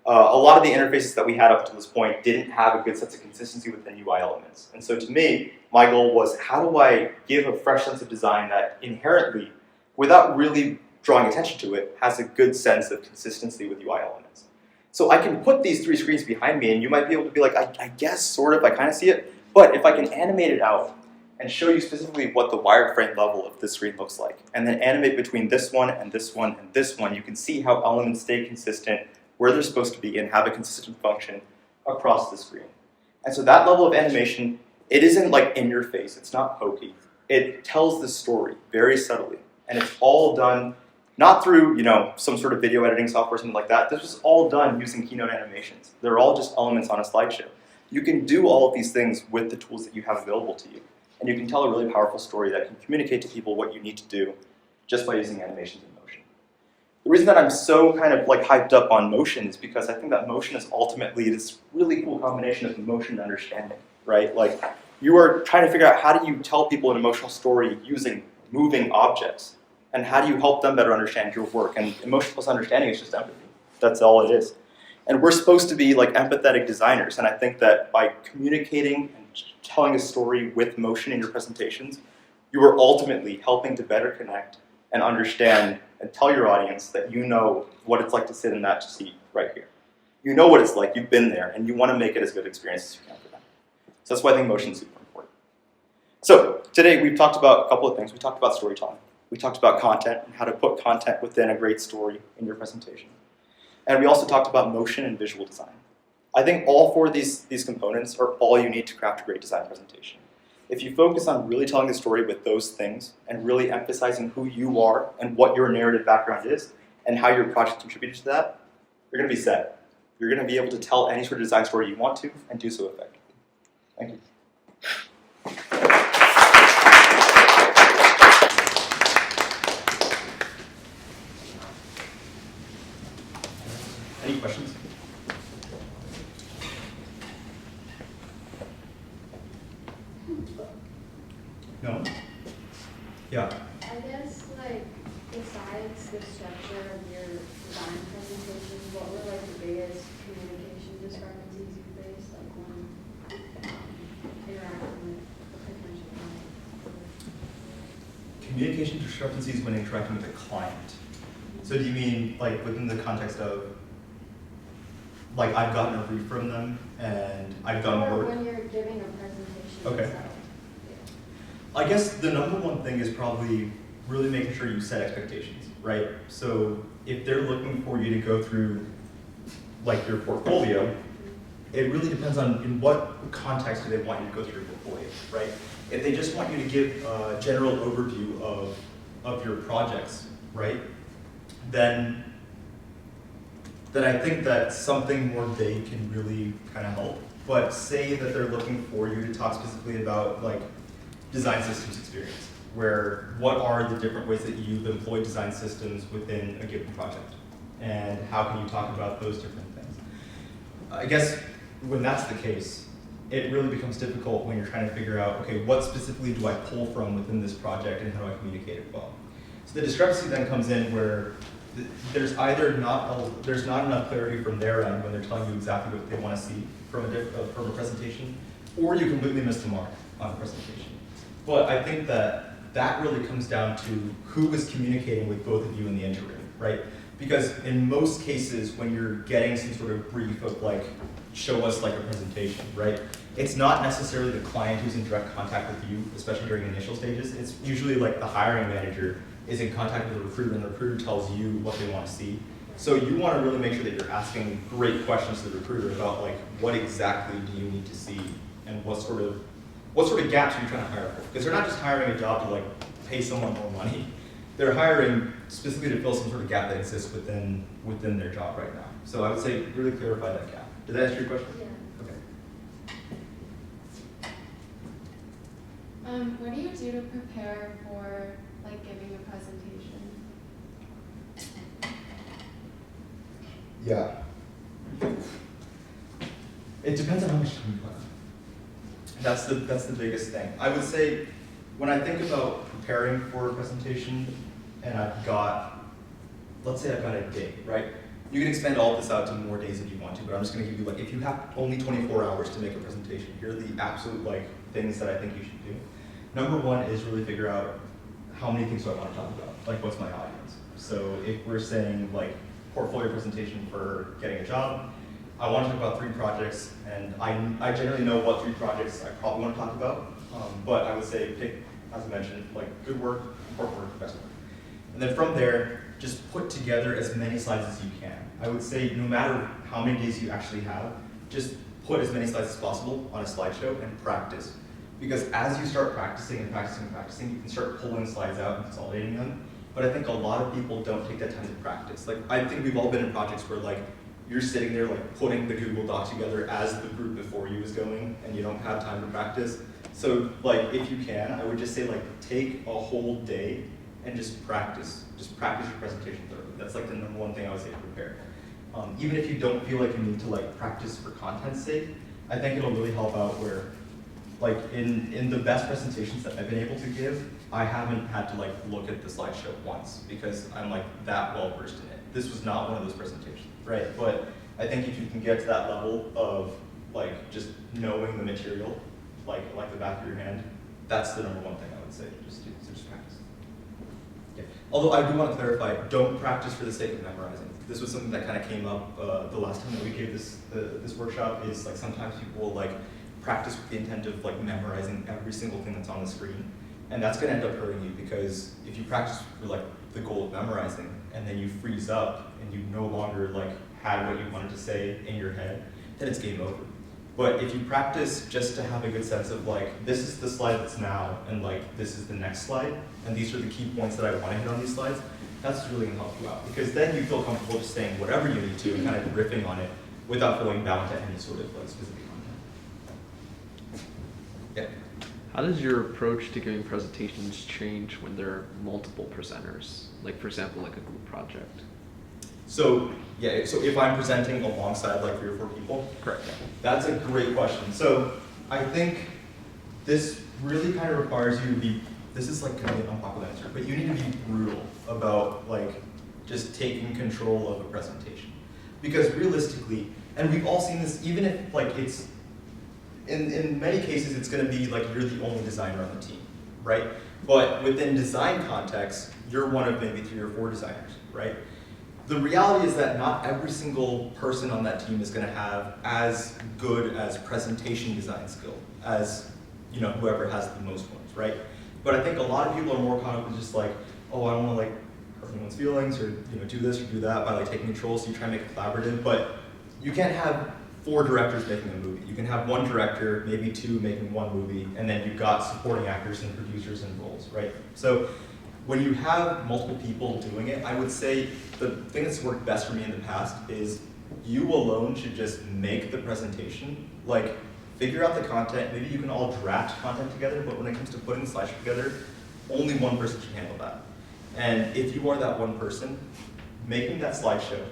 A lot of the interfaces that we had up to this point didn't have a good sense of consistency within UI elements. And so to me, my goal was how do I give a fresh sense of design that inherently, without really drawing attention to it, has a good sense of consistency with UI elements. So I can put these 3 screens behind me and you might be able to be like, I guess, sort of, I kind of see it. But if I can animate it out and show you specifically what the wireframe level of this screen looks like, and then animate between this one and this one and this one, you can see how elements stay consistent where they're supposed to be and have a consistent function across the screen. And so that level of animation, it isn't like in your face, it's not hokey. It tells the story very subtly. And it's all done not through some sort of video editing software or something like that. This was all done using Keynote animations. They're all just elements on a slideshow. You can do all of these things with the tools that you have available to you. And you can tell a really powerful story that can communicate to people what you need to do just by using animations and motion. The reason that I'm so kind of like hyped up on motion is because I think that motion is ultimately this really cool combination of emotion and understanding, right? Like you are trying to figure out how do you tell people an emotional story using moving objects, and how do you help them better understand your work? And emotion plus understanding is just empathy. That's all it is. And we're supposed to be like empathetic designers, and I think that by communicating and telling a story with motion in your presentations, you are ultimately helping to better connect and understand and tell your audience that you know what it's like to sit in that seat right here. You know what it's like, you've been there, and you want to make it as good an experience as you can for them. So that's why I think motion is super important. So today we've talked about a couple of things. We talked about storytelling. We talked about content and how to put content within a great story in your presentation. And we also talked about motion and visual design. I think all 4 of these components are all you need to craft a great design presentation. If you focus on really telling the story with those things and really emphasizing who you are and what your narrative background is and how your project contributed to that, you're going to be set. You're going to be able to tell any sort of design story you want to and do so effectively. Thank you. Any questions? No? Yeah. I guess, like, besides the structure of your design presentation, what were, like, the biggest communication discrepancies you faced, like, when interacting with a potential client? Communication discrepancies when interacting with a client. So do you mean, like, within the context of, like, I've gotten a brief from them and I've done Or work? when you're giving a presentation Okay. itself. I guess the number one thing is probably really making sure you set expectations, right? So if they're looking for you to go through like your portfolio, it really depends on in what context do they want you to go through your portfolio, right? If they just want you to give a general overview of your projects, right? Then I think that something more vague can really kind of help. But say that they're looking for you to talk specifically about like design systems experience, where what are the different ways that you've employed design systems within a given project, and how can you talk about those different things? I guess when that's the case, it really becomes difficult when you're trying to figure out, okay, what specifically do I pull from within this project and how do I communicate it well? So the discrepancy then comes in where there's either there's not enough clarity from their end when they're telling you exactly what they want to see from a presentation, or you completely miss the mark on the presentation. But I think that really comes down to who is communicating with both of you in the interim, right? Because in most cases, when you're getting some sort of brief of like, show us like a presentation, right? It's not necessarily the client who's in direct contact with you, especially during initial stages. It's usually like the hiring manager is in contact with the recruiter, and the recruiter tells you what they want to see. So you want to really make sure that you're asking great questions to the recruiter about like, what exactly do you need to see, and what sort of gaps are you trying to hire for? Because they're not just hiring a job to like pay someone more money. They're hiring specifically to fill some sort of gap that exists within their job right now. So I would say really clarify that gap. Did that answer your question? Yeah. Okay. What do you do to prepare for like giving a presentation? Yeah. It depends on how much time you have. That's the biggest thing. I would say when I think about preparing for a presentation and let's say I've got a day, right? You can expand all of this out to more days if you want to, but I'm just gonna give you like, if you have only 24 hours to make a presentation, here are the absolute like things that I think you should do. Number one is really figure out how many things do I want to talk about? Like, what's my audience? So if we're saying like portfolio presentation for getting a job, I want to talk about 3 projects, and I generally know what 3 projects I probably want to talk about, but I would say pick, as I mentioned, like good work, important work, best work. And then from there, just put together as many slides as you can. I would say no matter how many days you actually have, just put as many slides as possible on a slideshow and practice. Because as you start practicing and practicing and practicing, you can start pulling slides out and consolidating them. But I think a lot of people don't take that time to practice. Like, I think we've all been in projects where like, you're sitting there like putting the Google Doc together as the group before you is going, and you don't have time to practice. So like, if you can, I would just say like, take a whole day and just practice your presentation thoroughly. That's like the number one thing I would say to prepare. Even if you don't feel like you need to like practice for content's sake, I think it'll really help out where, like in the best presentations that I've been able to give, I haven't had to like look at the slideshow once because I'm like that well versed in it. This was not one of those presentations, right? But I think if you can get to that level of like just knowing the material, like the back of your hand, that's the number one thing I would say to just do. So just practice. Yeah. Although I do want to clarify, don't practice for the sake of memorizing. This was something that kind of came up the last time that we gave this workshop. Is like sometimes people will like practice with the intent of like memorizing every single thing that's on the screen, and that's going to end up hurting you because if you practice for like the goal of memorizing and then you freeze up and you no longer like had what you wanted to say in your head, then it's game over. But if you practice just to have a good sense of like, this is the slide that's now, and like this is the next slide, and these are the key points that I want to hit on these slides, that's really going to help you out because then you feel comfortable just saying whatever you need to and kind of riffing on it without feeling bound to any sort of like specific content. Yeah. How does your approach to giving presentations change when there are multiple presenters? Like, for example, like a group project? So, yeah, so if I'm presenting alongside like 3 or 4 people? Correct. That's a great question. So, I think this really kind of requires you to be, this is like kind of an unpopular answer, but you need to be brutal about like just taking control of a presentation. Because realistically, and we've all seen this, even if like it's, in many cases, it's going to be like you're the only designer on the team, right? But within design context, you're one of maybe 3 or 4 designers, right? The reality is that not every single person on that team is going to have as good as presentation design skill as whoever has the most ones, right? But I think a lot of people are more caught up with just like, oh, I don't want to like hurt anyone's feelings or do this or do that by like taking control. So you try and make it collaborative, but you can't have 4 directors making a movie. You can have 1 director, maybe 2 making 1 movie, and then you've got supporting actors and producers and roles, right? So when you have multiple people doing it, I would say the thing that's worked best for me in the past is you alone should just make the presentation, like figure out the content. Maybe you can all draft content together, but when it comes to putting the slideshow together, only one person can handle that. And if you are that one person, making that slideshow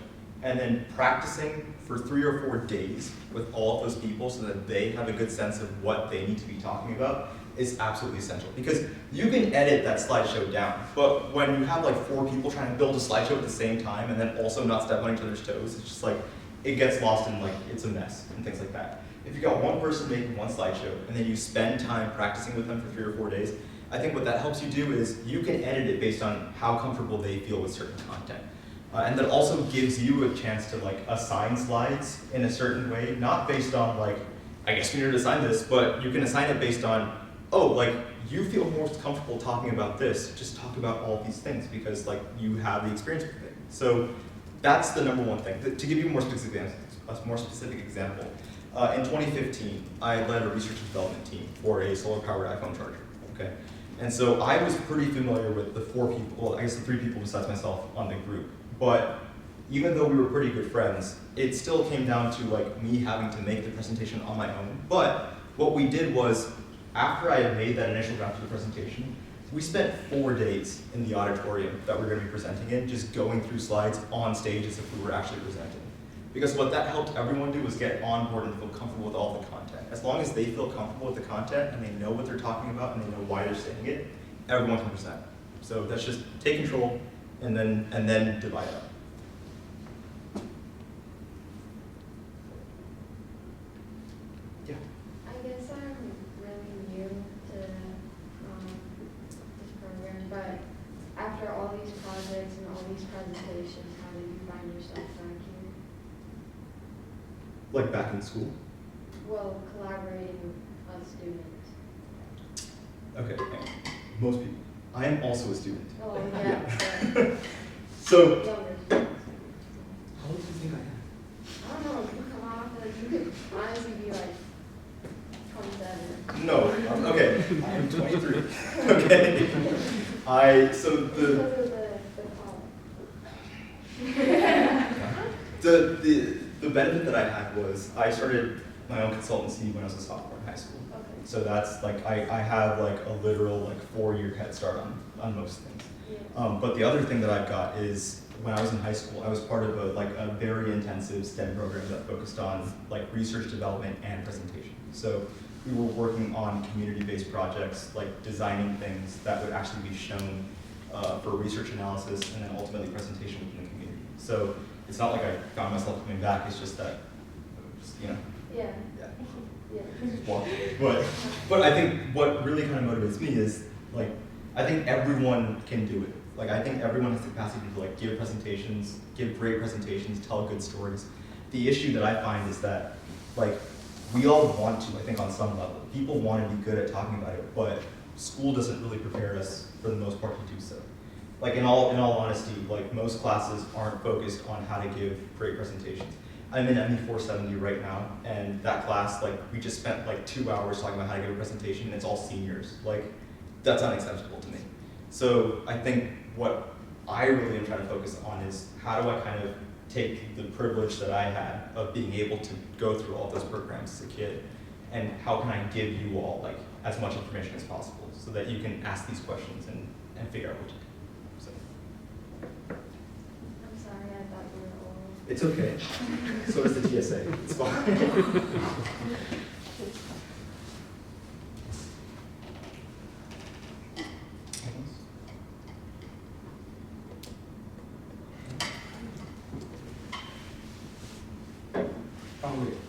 and then practicing for 3 or 4 days with all of those people so that they have a good sense of what they need to be talking about is absolutely essential. Because you can edit that slideshow down, but when you have like 4 people trying to build a slideshow at the same time and then also not step on each other's toes, it's just like, it gets lost in like, it's a mess and things like that. If you got one person making one slideshow and then you spend time practicing with them for 3 or 4 days, I think what that helps you do is you can edit it based on how comfortable they feel with certain content. And that also gives you a chance to like assign slides in a certain way, not based on like, I guess we need to assign this, but you can assign it based on, oh, like you feel more comfortable talking about this, just talk about all these things because like you have the experience with it. So that's the number one thing. To give you a more specific example, in 2015, I led a research and development team for a solar-powered iPhone charger. Okay, and so I was pretty familiar with the 4 people, well, I guess the 3 people besides myself on the group. But even though we were pretty good friends, it still came down to like me having to make the presentation on my own. But what we did was, after I had made that initial draft of the presentation, we spent 4 days in the auditorium that we're going to be presenting in, just going through slides on stage as if we were actually presenting. Because what that helped everyone do was get on board and feel comfortable with all the content. As long as they feel comfortable with the content and they know what they're talking about and they know why they're saying it, everyone can present. So that's just take control and then divide up. Yeah. I guess I'm really new to this program, but after all these projects and all these presentations, how did you find yourself back here? Like back in school? Well, collaborating with other students. Okay, most people. I am also a student. Oh, yeah. So, Younger students. how old do you think I am? I don't know, you come off like you could honestly be like 27. No, okay, I am 23. Okay. So Because of the benefit that I had was I started my own consultancy when I was a sophomore in high school. Okay. So that's like, I have like a literal like 4-year head start on most things. Yeah. But the other thing that I've got is when I was in high school, I was part of a very intensive STEM program that focused on like research development and presentation. So we were working on community-based projects, like designing things that would actually be shown for research analysis and then ultimately presentation within the community. So it's not like I found myself coming back, it's just that, you know, Yeah. yeah. Yeah. But I think what really kind of motivates me is like, I think everyone can do it. Like I think everyone has the capacity to like give presentations, give great presentations, tell good stories. The issue that I find is that like we all want to, I think on some level, people want to be good at talking about it, but school doesn't really prepare us for the most part to do so. Like in all honesty, like most classes aren't focused on how to give great presentations. I'm in ME 470 right now, and that class, like we just spent like 2 hours talking about how to give a presentation, and it's all seniors. Like that's unacceptable to me. So I think what I really am trying to focus on is how do I kind of take the privilege that I had of being able to go through all those programs as a kid, and how can I give you all like as much information as possible so that you can ask these questions and figure out what to do. So I'm sorry, I thought you were old. it's okay. So is the TSA. It's fine.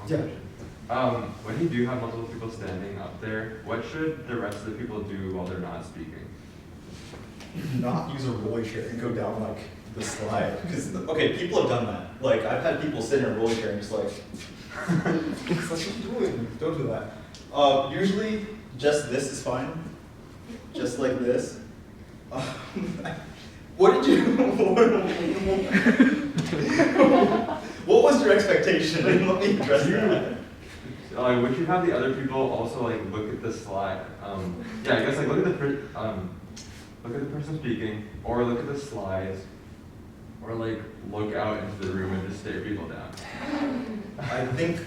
Yeah. When you do have multiple people standing up there, what should the rest of the people do while they're not speaking? Not use a rolly chair and go down like the slide. Because okay, people have done that. Like I've had people sit in a rolly chair and just like, that's what you're doing. Don't do that. Usually, just this is fine. Just like this. What did you? What was your expectation? Let me address that. Would you have the other people also like look at the slide? Yeah, I guess like look at the person speaking, or look at the slides, or like look out into the room and just stare people down. I think.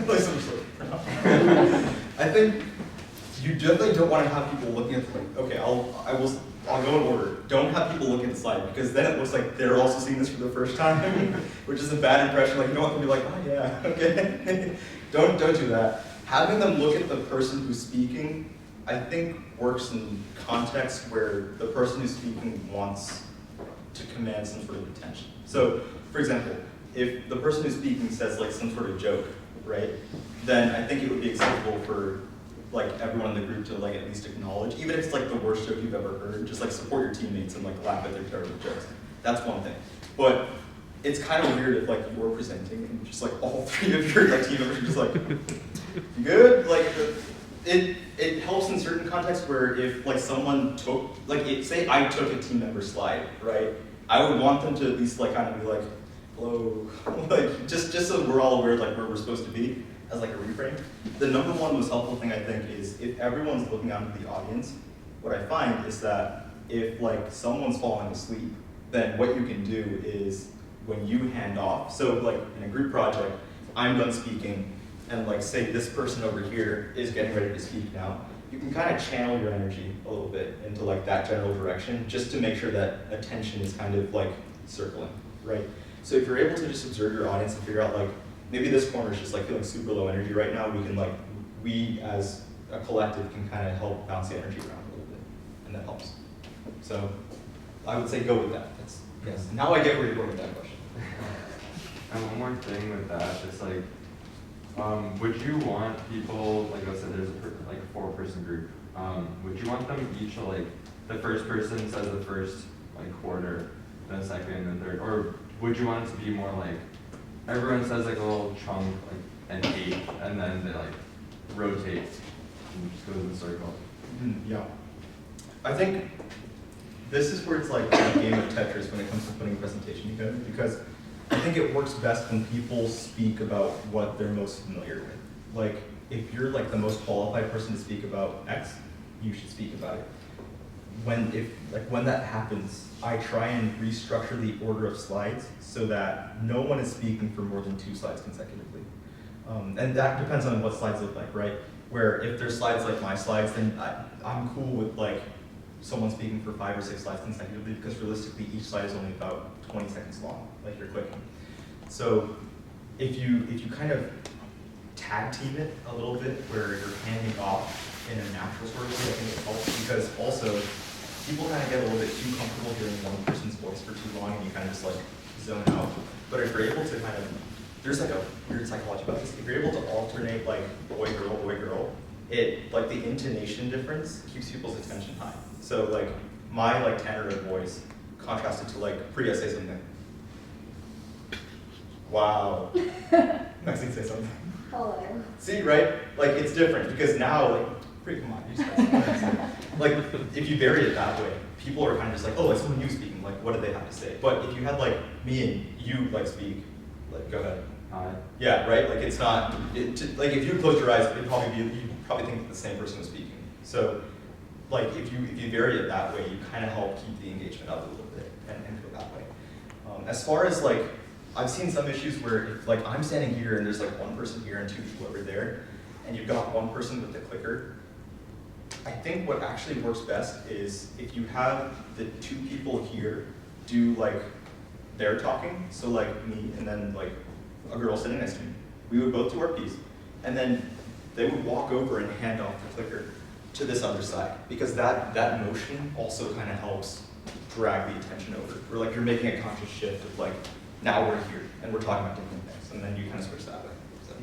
Like some sort of- I think you definitely don't want to have people looking at the, like, okay, I'll go in order. Don't have people look at the slide because then it looks like they're also seeing this for the first time, which is a bad impression. Like you don't want them to be like, oh yeah, okay. Don't do that. Having them look at the person who's speaking, I think works in context where the person who's speaking wants to command some sort of attention. So, for example, if the person who's speaking says like some sort of joke, right, then I think it would be acceptable for like everyone in the group to like at least acknowledge, even if it's like the worst joke you've ever heard, just like support your teammates and like laugh at their terrible jokes. That's one thing. But it's kind of weird if like you're presenting and just like all three of your like team members are just like, "You good?" Like it helps in certain contexts where if like someone took like say I took a team member slide, right? I would want them to at least like kind of be like, "Hello," like just so we're all aware like where we're supposed to be as like a reframe. The number one most helpful thing I think is if everyone's looking out into the audience, what I find is that if like someone's falling asleep, then what you can do is when you hand off, so like in a group project, I'm done speaking, and like say this person over here is getting ready to speak now, you can kind of channel your energy a little bit into like that general direction, just to make sure that attention is kind of like circling, right? So if you're able to just observe your audience and figure out like, maybe this corner is just like feeling super low energy right now, we can like, we as a collective can kind of help bounce the energy around a little bit, and that helps. So I would say go with that. That's, yes. Now I get where you're going with that question. And one more thing with that, it's like, would you want people, like I said, there's like a 4-person group, would you want them each to like, the first person says the first like quarter, then the second and the third, or would you want it to be more like, everyone says like a little chunk, like an 8, and then they like rotate and just goes in a circle? Yeah. I think this is where it's like a game of Tetris when it comes to putting a presentation together, because I think it works best when people speak about what they're most familiar with. Like, if you're like the most qualified person to speak about X, you should speak about it. When that happens, I try and restructure the order of slides so that no one is speaking for more than 2 slides consecutively. And that depends on what slides look like, right? Where if there's slides like my slides, then I'm cool with like someone speaking for 5 or 6 slides consecutively, because realistically each slide is only about 20 seconds long, like you're clicking. So if you kind of tag team it a little bit where you're handing off in a natural sort of way, I think it helps, because also people kind of get a little bit too comfortable hearing one person's voice for too long and you kind of just like zone out. But if you're able to kind of, there's like a weird psychology about this, if you're able to alternate like boy, girl, it, like the intonation difference keeps people's attention high. So like my like tenor of voice contrasted to like Priya say something. Wow. Maxine say something. Hello. See, right? Like it's different because now like, Priya, come on, you just like if you vary it that way, people are kind of just like, oh, it's someone new speaking, like what do they have to say? But if you had like me and you like speak, like go ahead. Yeah, right? Like it's not, like if you close your eyes, you'd probably think that the same person was speaking. So like if you vary it that way, you kind of help keep the engagement up a little bit and go that way. As far as like, I've seen some issues where if like I'm standing here and there's like one person here and 2 people over there, and you've got one person with the clicker, I think what actually works best is if you have the 2 people here do like their talking, so like me and then like a girl sitting next to me. We would both do our piece, and then they would walk over and hand off the clicker to this other side, because that motion also kind of helps drag the attention over. Where like you're making a conscious shift of like, now we're here and we're talking about different things, and then you kind of switch that way. So.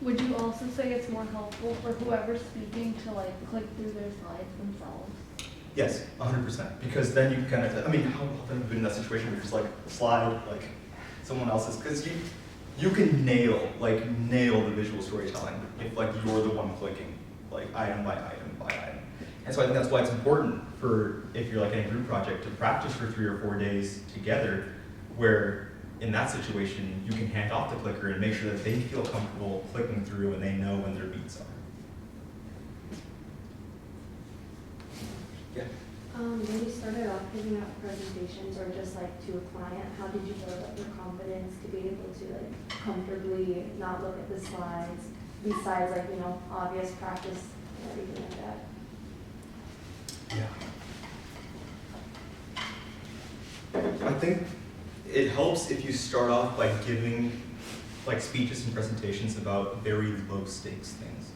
Would you also say it's more helpful for whoever's speaking to like click through their slides themselves? Yes, 100%. Because then you kind of, I mean, how often have you been in that situation where you're just like slide like someone else's? Because you can nail the visual storytelling if like you're the one clicking, like item by item by item. And so I think that's why it's important for, if you're like in a group project, to practice for 3 or 4 days together, where in that situation you can hand off the clicker and make sure that they feel comfortable clicking through and they know when their beats are. Yeah. When you started off giving out presentations or just like to a client, how did you build up your confidence to be able to like comfortably not look at the slides, besides like, you know, obvious practice and everything like that? Yeah. I think it helps if you start off by giving like speeches and presentations about very low stakes things.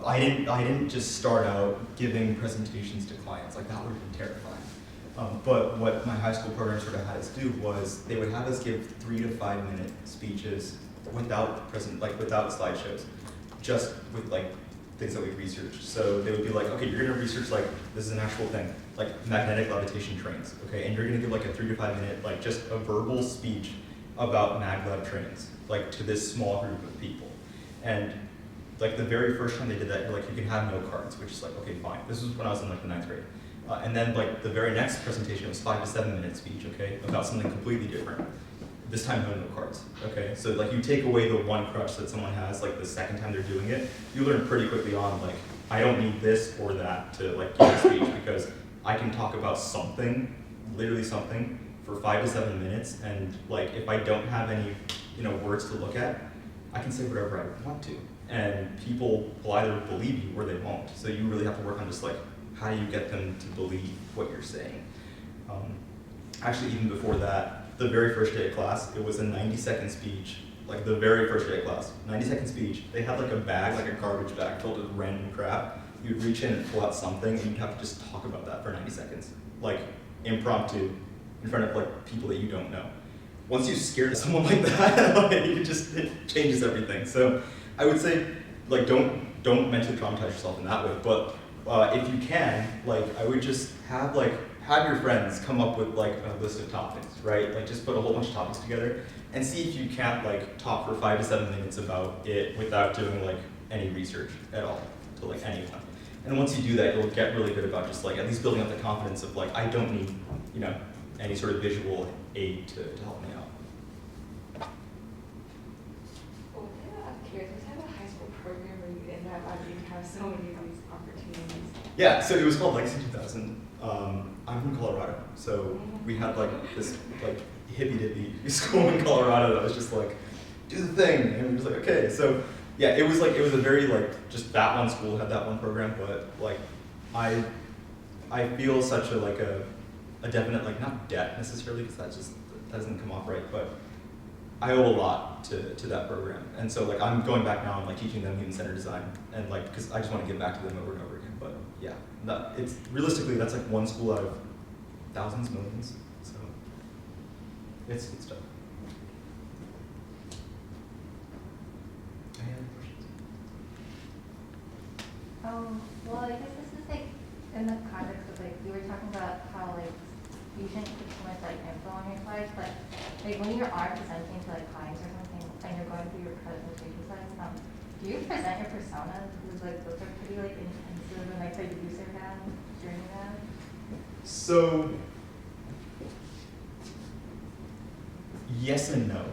I didn't just start out giving presentations to clients, like that would have been terrifying. But what my high school program sort of had us do was they would have us give 3 to 5 minute speeches without without slideshows, just with like things that we researched. So they would be like, okay, you're gonna research like this is an actual thing, like magnetic levitation trains, okay, and you're gonna give like a 3 to 5 minute like just a verbal speech about maglev trains, like to this small group of people. And like the very first time they did that, you're like, you can have no cards, which is like, okay, fine. This was when I was in like the 9th grade. And then like the very next presentation was 5 to 7 minute speech, okay, about something completely different. This time no cards, okay? So like you take away the one crutch that someone has like the second time they're doing it, you learn pretty quickly on like, I don't need this or that to like give a speech because I can talk about something, literally something, for 5 to 7 minutes, and like if I don't have any, words to look at, I can say whatever I want to. And people will either believe you or they won't. So you really have to work on just like, how do you get them to believe what you're saying? Actually, even before that, the very first day of class, it was a 90-second speech, like the very first day of class, 90-second speech. They had like a bag, like a garbage bag filled with random crap. You'd reach in and pull out something and you'd have to just talk about that for 90 seconds, like impromptu, in front of like people that you don't know. Once you scare someone like that, like, it changes everything. So I would say, like, don't mentally traumatize yourself in that way. But if you can, like, I would just have your friends come up with like a list of topics, right? Like, just put a whole bunch of topics together and see if you can't like talk for 5 to 7 minutes about it without doing like any research at all to like anyone. And once you do that, you'll get really good about just like at least building up the confidence of like, I don't need, any sort of visual aid to help me out. Well, I'm curious, was that a high school program where you end up having to have so many of these opportunities? Yeah, so it was called Legacy 2000. I'm from Colorado, so we had like this like hippy dippy school in Colorado that was just like, do the thing, and we were just like, okay. So yeah, it was a very like just that one school had that one program, but like I feel such a definite like not debt necessarily because that doesn't come off right, but I owe a lot to that program, and so like I'm going back now and like teaching them human-centered design, and like because I just want to give back to them over and over again. But yeah, it's realistically that's like one school out of thousands, millions, so it's tough. Any other questions? Well, I guess this is like in the context of like you were talking about how like you shouldn't put too much like info on your slides, but like when you are presenting to like clients or something and you're going through your presentation slides, do you present your persona? Because like those are pretty like intensive and like the user that during that. So yes and no.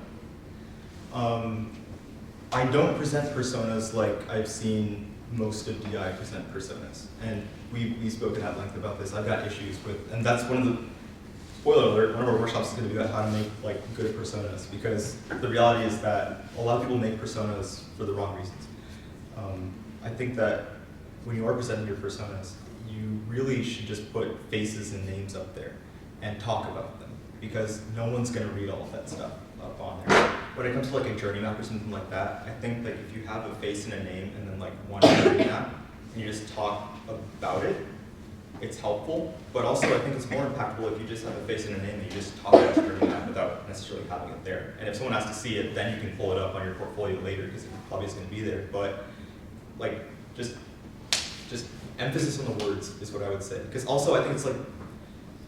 I don't present personas like I've seen most of DI present personas, and we've spoken at length about this. I've got issues with, and that's one of the, spoiler alert, one of our workshops is going to be about how to make like good personas, because the reality is that a lot of people make personas for the wrong reasons. I think that when you are presenting your personas, you really should just put faces and names up there and talk about them, because no one's going to read all of that stuff up on there. When it comes to like a journey map or something like that, I think like if you have a face and a name and then like one journey map, and you just talk about it, it's helpful. But also I think it's more impactful if you just have a face and a name and you just talk about your journey map without necessarily having it there. And if someone has to see it, then you can pull it up on your portfolio later because it probably is going to be there. But like just emphasis on the words is what I would say. Because also I think it's like,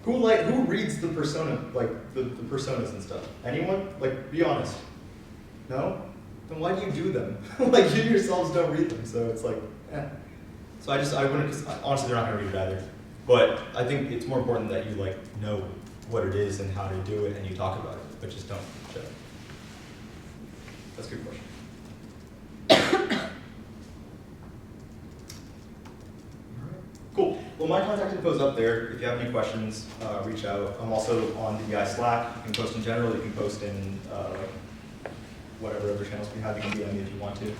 who reads the persona, like the personas and stuff? Anyone? Like, be honest. No? Then why do you do them? Like, you yourselves don't read them, so it's like, eh. So I wouldn't, because honestly, they're not gonna read it either. But I think it's more important that you like know what it is and how to do it, and you talk about it, but just don't show it. That's a good question. Cool. Well, my contact info is up there. If you have any questions, reach out. I'm also on the DI Slack. You can post in general. You can post in like whatever other channels we have. You can DM me if you want to.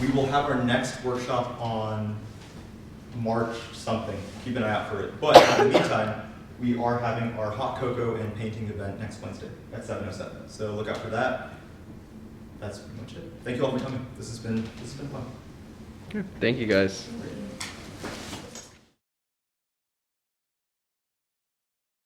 We will have our next workshop on March something. Keep an eye out for it. But in the meantime, we are having our hot cocoa and painting event next Wednesday at 7:07. So look out for that. That's pretty much it. Thank you all for coming. This has been fun. Thank you guys.